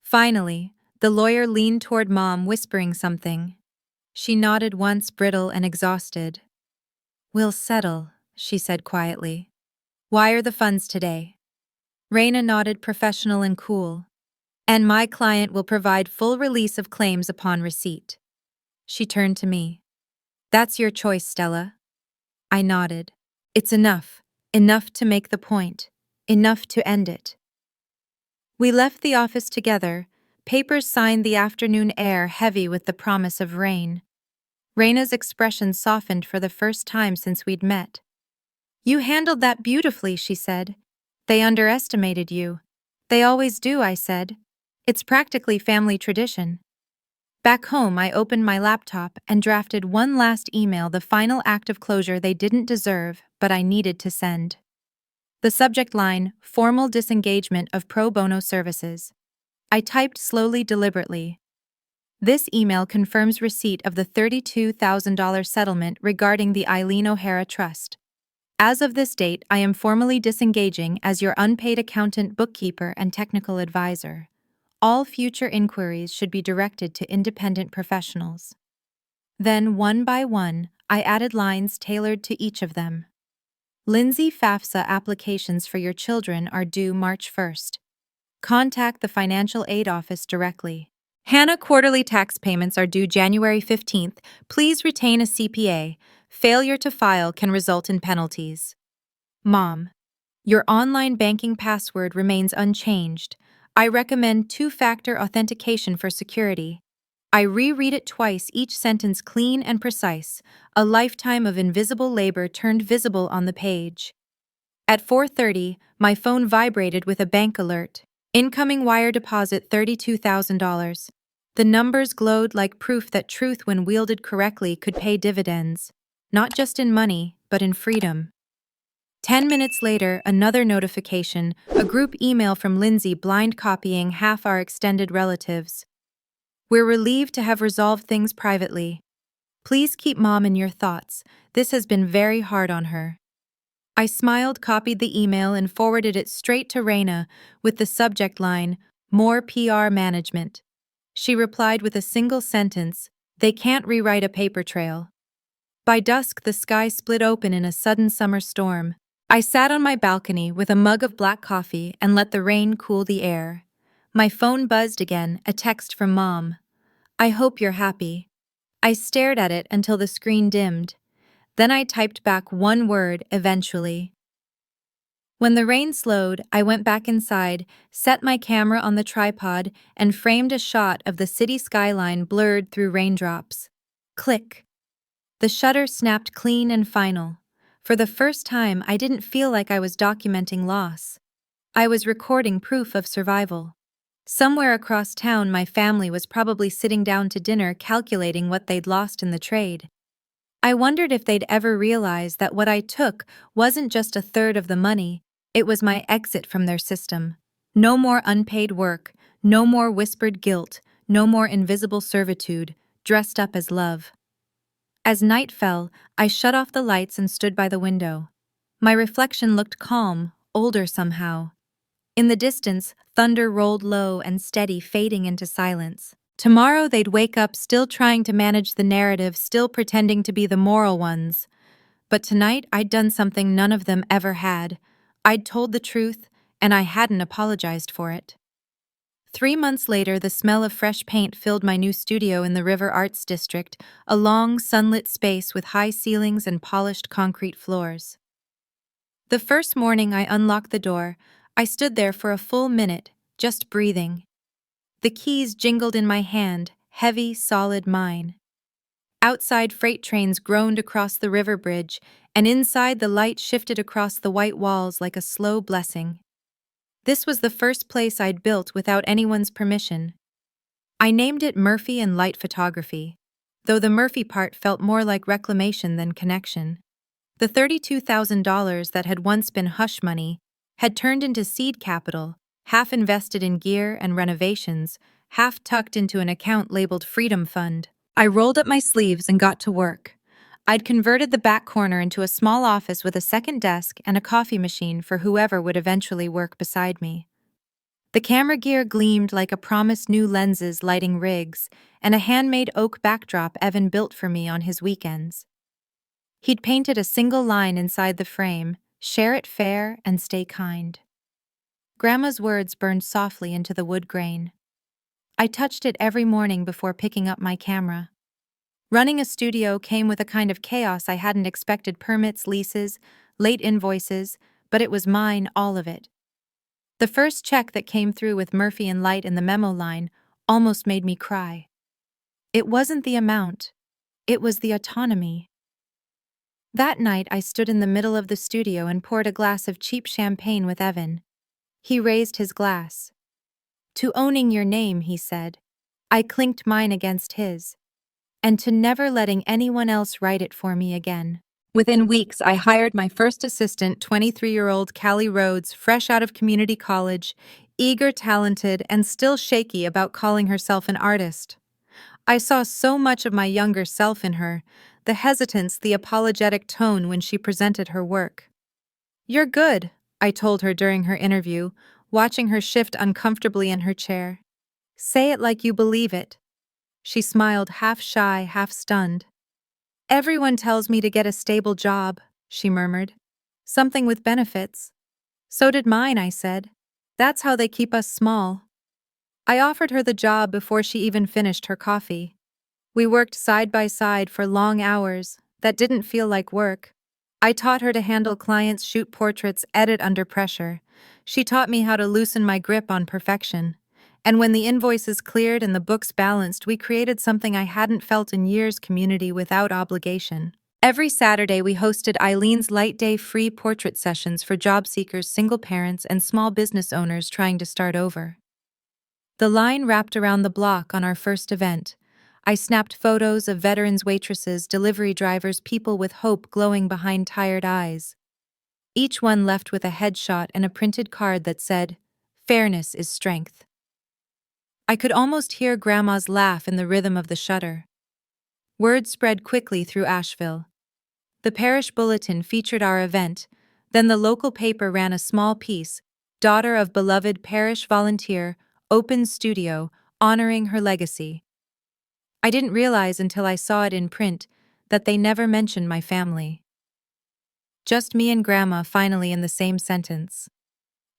Speaker 1: Finally, the lawyer leaned toward Mom, whispering something. She nodded once, brittle and exhausted. We'll settle, she said quietly. Wire the funds today. Raina nodded, professional and cool. And my client will provide full release of claims upon receipt. She turned to me. That's your choice, Stella. I nodded. It's enough. Enough to make the point. Enough to end it. We left the office together, papers signed, the afternoon air heavy with the promise of rain. Raina's expression softened for the first time since we'd met. You handled that beautifully, she said. They underestimated you. They always do, I said. It's practically family tradition. Back home, I opened my laptop and drafted one last email, the final act of closure they didn't deserve, but I needed to send. The subject line, formal disengagement of pro bono services. I typed slowly, deliberately. This email confirms receipt of the $32,000 settlement regarding the Eileen O'Hara Trust. As of this date, I am formally disengaging as your unpaid accountant, bookkeeper, and technical advisor. All future inquiries should be directed to independent professionals. Then, one by one, I added lines tailored to each of them. Lindsay, FAFSA applications for your children are due March 1st. Contact the financial aid office directly. Hannah, quarterly tax payments are due January 15th. Please retain a CPA. Failure to file can result in penalties. Mom, your online banking password remains unchanged. I recommend two-factor authentication for security. I reread it twice, each sentence clean and precise. A lifetime of invisible labor turned visible on the page. At 4:30, my phone vibrated with a bank alert. Incoming wire deposit $32,000. The numbers glowed like proof that truth, when wielded correctly, could pay dividends. Not just in money, but in freedom. 10 minutes later, another notification, a group email from Lindsay blind copying half our extended relatives. We're relieved to have resolved things privately. Please keep Mom in your thoughts. This has been very hard on her. I smiled, copied the email, and forwarded it straight to Raina with the subject line, "More PR management." She replied with a single sentence, "They can't rewrite a paper trail." By dusk, the sky split open in a sudden summer storm. I sat on my balcony with a mug of black coffee and let the rain cool the air. My phone buzzed again, a text from Mom. "I hope you're happy." I stared at it until the screen dimmed. Then I typed back one word, "eventually." When the rain slowed, I went back inside, set my camera on the tripod, and framed a shot of the city skyline blurred through raindrops. Click. The shutter snapped clean and final. For the first time, I didn't feel like I was documenting loss. I was recording proof of survival. Somewhere across town, my family was probably sitting down to dinner calculating what they'd lost in the trade. I wondered if they'd ever realize that what I took wasn't just a third of the money, it was my exit from their system. No more unpaid work, no more whispered guilt, no more invisible servitude, dressed up as love. As night fell, I shut off the lights and stood by the window. My reflection looked calm, older somehow. In the distance, thunder rolled low and steady, fading into silence. Tomorrow they'd wake up still trying to manage the narrative, still pretending to be the moral ones. But tonight I'd done something none of them ever had. I'd told the truth, and I hadn't apologized for it. 3 months later, the smell of fresh paint filled my new studio in the River Arts District, a long, sunlit space with high ceilings and polished concrete floors. The first morning I unlocked the door, I stood there for a full minute, just breathing. The keys jingled in my hand, heavy, solid mine. Outside, freight trains groaned across the river bridge, and inside the light shifted across the white walls like a slow blessing. This was the first place I'd built without anyone's permission. I named it Murphy and Light Photography, though the Murphy part felt more like reclamation than connection. The $32,000 that had once been hush money had turned into seed capital, half invested in gear and renovations, half tucked into an account labeled Freedom Fund. I rolled up my sleeves and got to work. I'd converted the back corner into a small office with a second desk and a coffee machine for whoever would eventually work beside me. The camera gear gleamed like a promised new lenses lighting rigs, and a handmade oak backdrop Evan built for me on his weekends. He'd painted a single line inside the frame, "Share it fair and stay kind." Grandma's words burned softly into the wood grain. I touched it every morning before picking up my camera. Running a studio came with a kind of chaos I hadn't expected: permits, leases, late invoices, but it was mine, all of it. The first check that came through with Murphy and Light in the memo line almost made me cry. It wasn't the amount, it was the autonomy. That night I stood in the middle of the studio and poured a glass of cheap champagne with Evan. He raised his glass. "To owning your name," he said. I clinked mine against his. "And to never letting anyone else write it for me again." Within weeks, I hired my first assistant, 23-year-old Callie Rhodes, fresh out of community college, eager, talented, and still shaky about calling herself an artist. I saw so much of my younger self in her, the hesitance, the apologetic tone when she presented her work. "You're good," I told her during her interview, watching her shift uncomfortably in her chair. "Say it like you believe it." She smiled, half shy, half stunned. "Everyone tells me to get a stable job," she murmured. "Something with benefits." "So did mine," I said. That's how they keep us small. I offered her the job before she even finished her coffee. We worked side by side for long hours that didn't feel like work. I taught her to handle clients, shoot portraits, edit under pressure. She taught me how to loosen my grip on perfection. And when the invoices cleared and the books balanced, we created something I hadn't felt in years: community without obligation. Every Saturday, we hosted Eileen's Light Day free portrait sessions for job seekers, single parents, and small business owners trying to start over. The line wrapped around the block on our first event. I snapped photos of veterans, waitresses, delivery drivers, people with hope glowing behind tired eyes. Each one left with a headshot and a printed card that said, "Fairness is strength." I could almost hear Grandma's laugh in the rhythm of the shutter. Word spread quickly through Asheville. The parish bulletin featured our event, then the local paper ran a small piece: "Daughter of beloved parish volunteer, open studio, honoring her legacy." I didn't realize until I saw it in print that they never mentioned my family. Just me and Grandma finally in the same sentence.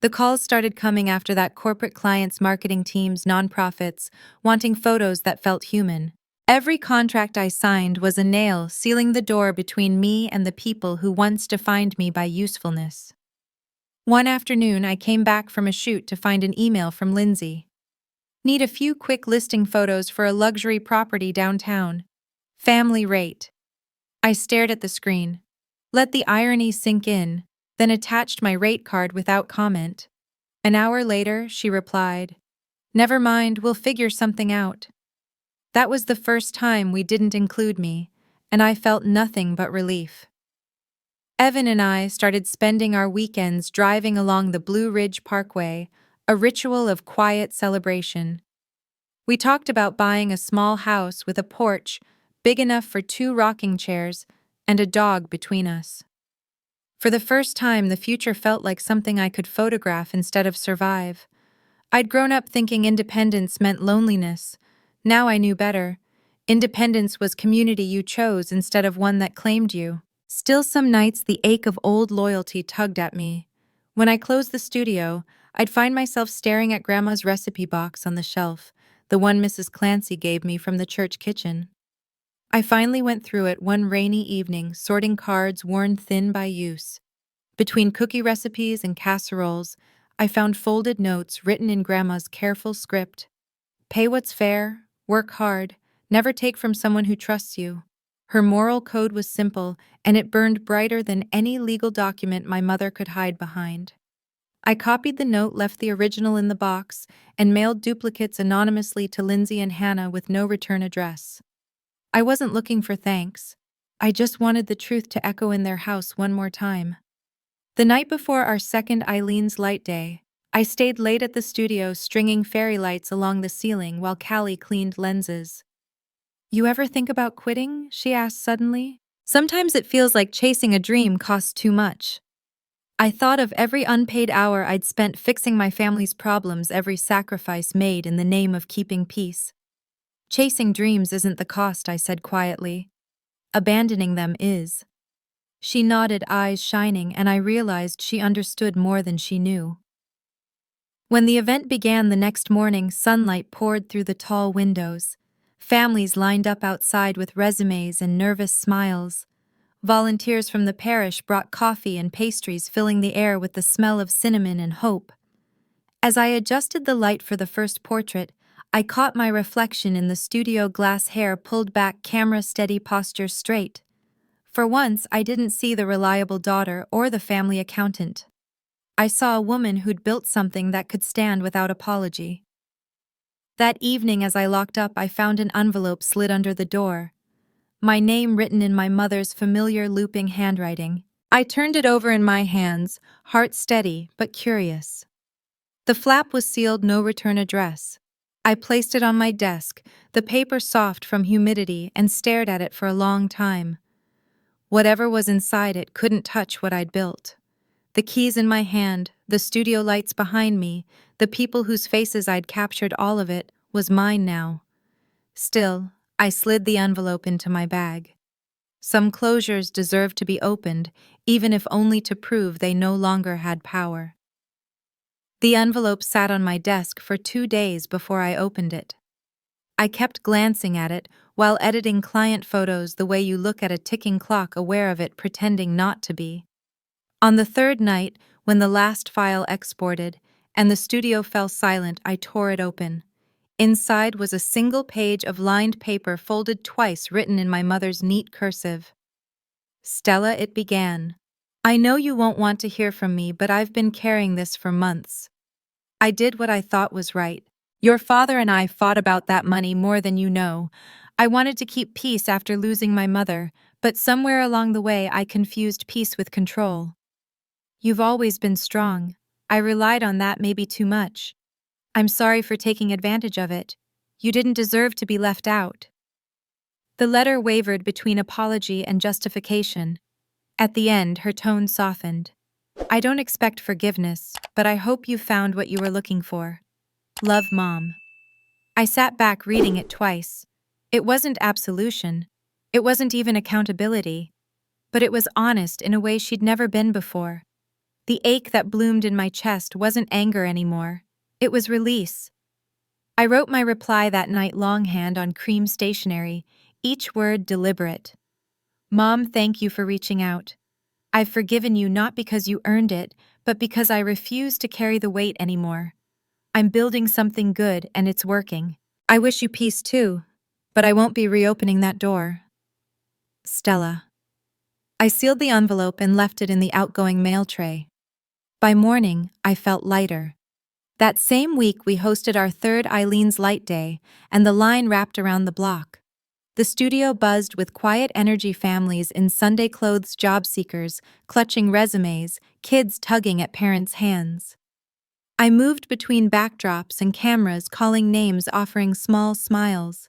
Speaker 1: The calls started coming after that: corporate clients, marketing teams, nonprofits, wanting photos that felt human. Every contract I signed was a nail sealing the door between me and the people who once defined me by usefulness. One afternoon, I came back from a shoot to find an email from Lindsay. "Need a few quick listing photos for a luxury property downtown. Family rate." I stared at the screen, let the irony sink in, then attached my rate card without comment. An hour later, she replied, "Never mind, we'll figure something out." That was the first time we didn't include me, and I felt nothing but relief. Evan and I started spending our weekends driving along the Blue Ridge Parkway, a ritual of quiet celebration. We talked about buying a small house with a porch big enough for 2 rocking chairs and a dog between us. For the first time, the future felt like something I could photograph instead of survive. I'd grown up thinking independence meant loneliness. Now I knew better. Independence was community you chose instead of one that claimed you. Still, some nights the ache of old loyalty tugged at me. When I closed the studio, I'd find myself staring at Grandma's recipe box on the shelf, the one Mrs. Clancy gave me from the church kitchen. I finally went through it one rainy evening, sorting cards worn thin by use. Between cookie recipes and casseroles, I found folded notes written in Grandma's careful script. "Pay what's fair, work hard, never take from someone who trusts you." Her moral code was simple, and it burned brighter than any legal document my mother could hide behind. I copied the note, left the original in the box, and mailed duplicates anonymously to Lindsay and Hannah with no return address. I wasn't looking for thanks. I just wanted the truth to echo in their house one more time. The night before our second Eileen's Light Day, I stayed late at the studio stringing fairy lights along the ceiling while Callie cleaned lenses. "You ever think about quitting?" she asked suddenly. "Sometimes it feels like chasing a dream costs too much." I thought of every unpaid hour I'd spent fixing my family's problems, every sacrifice made in the name of keeping peace. "Chasing dreams isn't the cost," I said quietly. "Abandoning them is." She nodded, eyes shining, and I realized she understood more than she knew. When the event began the next morning, sunlight poured through the tall windows. Families lined up outside with resumes and nervous smiles. Volunteers from the parish brought coffee and pastries, filling the air with the smell of cinnamon and hope. As I adjusted the light for the first portrait, I caught my reflection in the studio glass, hair pulled back, camera steady, posture straight. For once, I didn't see the reliable daughter or the family accountant. I saw a woman who'd built something that could stand without apology. That evening, as I locked up, I found an envelope slid under the door. My name written in my mother's familiar looping handwriting. I turned it over in my hands, heart steady but curious. The flap was sealed, no return address. I placed it on my desk, the paper soft from humidity, and stared at it for a long time. Whatever was inside it couldn't touch what I'd built. The keys in my hand, the studio lights behind me, the people whose faces I'd captured, all of it was mine now. Still, I slid the envelope into my bag. Some closures deserved to be opened, even if only to prove they no longer had power. The envelope sat on my desk for 2 days before I opened it. I kept glancing at it while editing client photos the way you look at a ticking clock, aware of it, pretending not to be. On the third night, when the last file exported and the studio fell silent, I tore it open. Inside was a single page of lined paper folded twice, written in my mother's neat cursive. "Stella," it began. "I know you won't want to hear from me, but I've been carrying this for months. I did what I thought was right. Your father and I fought about that money more than you know. I wanted to keep peace after losing my mother, but somewhere along the way I confused peace with control. You've always been strong. I relied on that maybe too much. I'm sorry for taking advantage of it. You didn't deserve to be left out." The letter wavered between apology and justification. At the end, her tone softened. "I don't expect forgiveness, but I hope you found what you were looking for. Love, Mom." I sat back reading it twice. It wasn't absolution. It wasn't even accountability. But it was honest in a way she'd never been before. The ache that bloomed in my chest wasn't anger anymore. It was release. I wrote my reply that night longhand on cream stationery, each word deliberate. "Mom, thank you for reaching out. I've forgiven you not because you earned it, but because I refuse to carry the weight anymore. I'm building something good and it's working. I wish you peace too, but I won't be reopening that door. Stella." I sealed the envelope and left it in the outgoing mail tray. By morning, I felt lighter. That same week, we hosted our third Eileen's Light Day, and the line wrapped around the block. The studio buzzed with quiet energy, families in Sunday clothes, job seekers clutching resumes, kids tugging at parents' hands. I moved between backdrops and cameras, calling names, offering small smiles.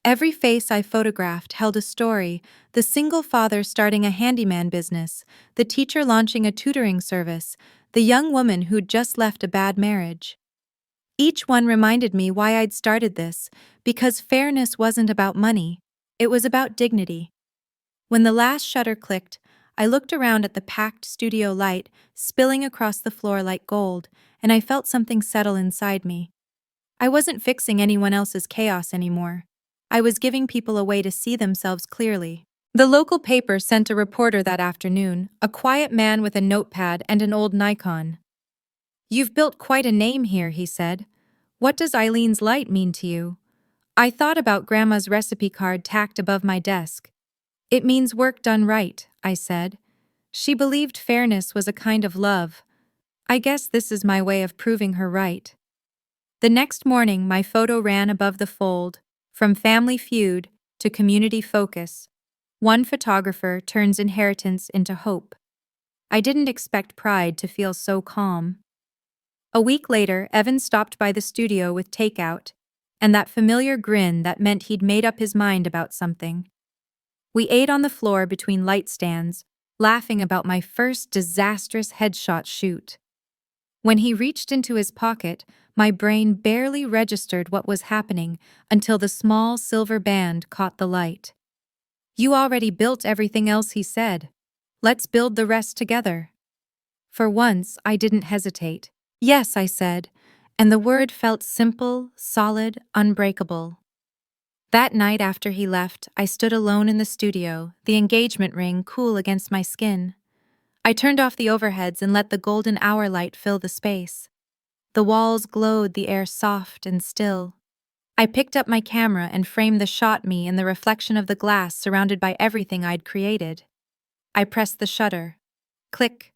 Speaker 1: Every face I photographed held a story: the single father starting a handyman business, the teacher launching a tutoring service, the young woman who'd just left a bad marriage. Each one reminded me why I'd started this, because fairness wasn't about money, it was about dignity. When the last shutter clicked, I looked around at the packed studio light spilling across the floor like gold, and I felt something settle inside me. I wasn't fixing anyone else's chaos anymore. I was giving people a way to see themselves clearly. The local paper sent a reporter that afternoon, a quiet man with a notepad and an old Nikon. "You've built quite a name here," he said. "What does Eileen's Light mean to you?" I thought about Grandma's recipe card tacked above my desk. "It means work done right," I said. She believed fairness was a kind of love. I guess this is my way of proving her right. The next morning, my photo ran above the fold, from Family Feud to Community Focus. One photographer turns inheritance into hope. I didn't expect pride to feel so calm. A week later, Evan stopped by the studio with takeout, and that familiar grin that meant he'd made up his mind about something. We ate on the floor between light stands, laughing about my first disastrous headshot shoot. When he reached into his pocket, my brain barely registered what was happening until the small silver band caught the light. "You already built everything else," he said. "Let's build the rest together." For once, I didn't hesitate. "Yes," I said, and the word felt simple, solid, unbreakable. That night after he left, I stood alone in the studio, the engagement ring cool against my skin. I turned off the overheads and let the golden hour light fill the space. The walls glowed, the air soft and still. I picked up my camera and framed the shot, me in the reflection of the glass, surrounded by everything I'd created. I pressed the shutter. Click.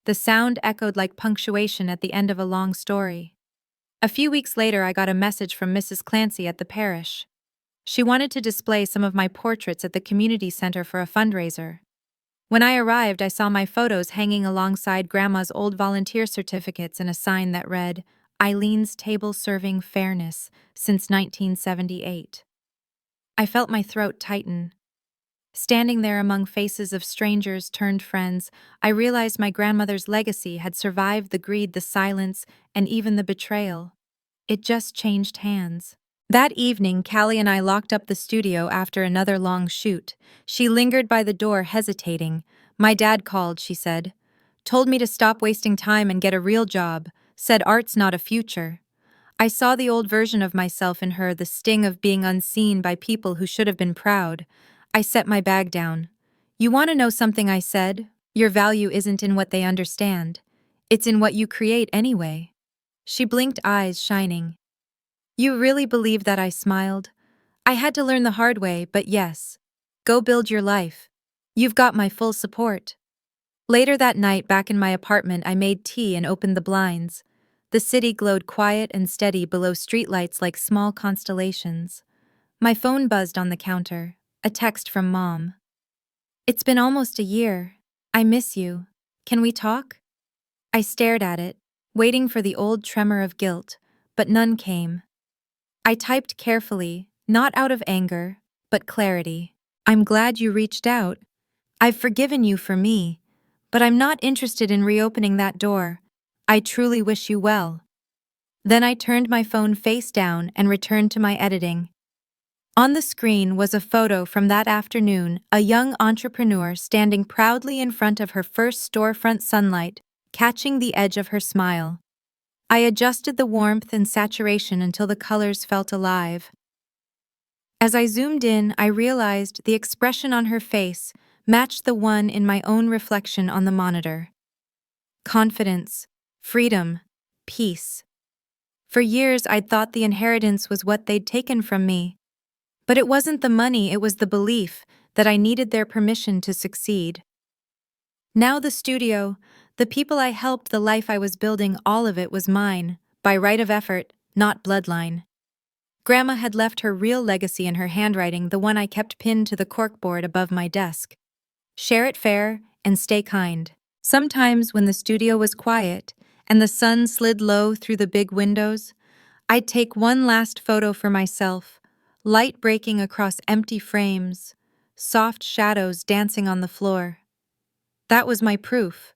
Speaker 1: The sound echoed like punctuation at the end of a long story. A few weeks later, I got a message from Mrs. Clancy at the parish. She wanted to display some of my portraits at the community center for a fundraiser. When I arrived, I saw my photos hanging alongside Grandma's old volunteer certificates and a sign that read, "Eileen's Table Serving Fairness since 1978. I felt my throat tighten. Standing there among faces of strangers turned friends, I realized my grandmother's legacy had survived the greed, the silence, and even the betrayal. It just changed hands. That evening, Callie and I locked up the studio after another long shoot. She lingered by the door, hesitating. "My dad called," she said. told me to stop wasting time and get a real job, said art's not a future. I saw the old version of myself in her, the sting of being unseen by people who should have been proud. I set my bag down. You want to know something, I said? Your value isn't in what they understand. It's in what you create anyway. She blinked, eyes shining. You really believe that? I smiled. I had to learn the hard way, but yes. Go build your life. You've got my full support. Later that night, back in my apartment, I made tea and opened the blinds. The city glowed quiet and steady below streetlights like small constellations. My phone buzzed on the counter, a text from Mom. It's been almost a year. I miss you. Can we talk? I stared at it, waiting for the old tremor of guilt, but none came. I typed carefully, not out of anger, but clarity. I'm glad you reached out. I've forgiven you for me, but I'm not interested in reopening that door. I truly wish you well. Then I turned my phone face down and returned to my editing. On the screen was a photo from that afternoon, a young entrepreneur standing proudly in front of her first storefront, sunlight catching the edge of her smile. I adjusted the warmth and saturation until the colors felt alive. As I zoomed in, I realized the expression on her face matched the one in my own reflection on the monitor. Confidence, freedom, peace. For years, I'd thought the inheritance was what they'd taken from me. But it wasn't the money, it was the belief that I needed their permission to succeed. Now the studio, the people I helped, the life I was building, all of it was mine, by right of effort, not bloodline. Grandma had left her real legacy in her handwriting, the one I kept pinned to the corkboard above my desk. Share it fair and stay kind. Sometimes when the studio was quiet and the sun slid low through the big windows, I'd take one last photo for myself, light breaking across empty frames, soft shadows dancing on the floor. That was my proof.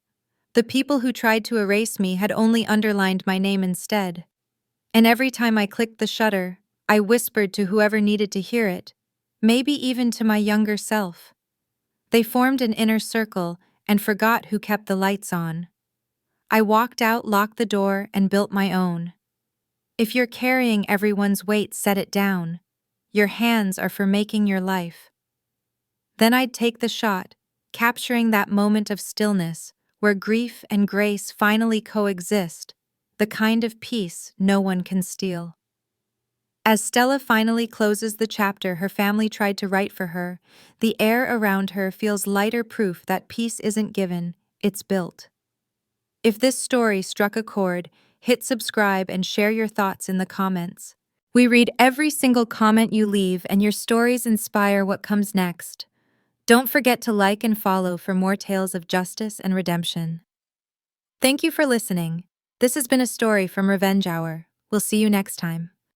Speaker 1: The people who tried to erase me had only underlined my name instead. And every time I clicked the shutter, I whispered to whoever needed to hear it, maybe even to my younger self. They formed an inner circle and forgot who kept the lights on. I walked out, locked the door, and built my own. If you're carrying everyone's weight, set it down. Your hands are for making your life. Then I'd take the shot, capturing that moment of stillness where grief and grace finally coexist, the kind of peace no one can steal. As Stella finally closes the chapter her family tried to write for her, the air around her feels lighter, proof that peace isn't given, it's built. If this story struck a chord, hit subscribe and share your thoughts in the comments. We read every single comment you leave, and your stories inspire what comes next. Don't forget to like and follow for more tales of justice and redemption. Thank you for listening. This has been a story from Revenge Hour. We'll see you next time.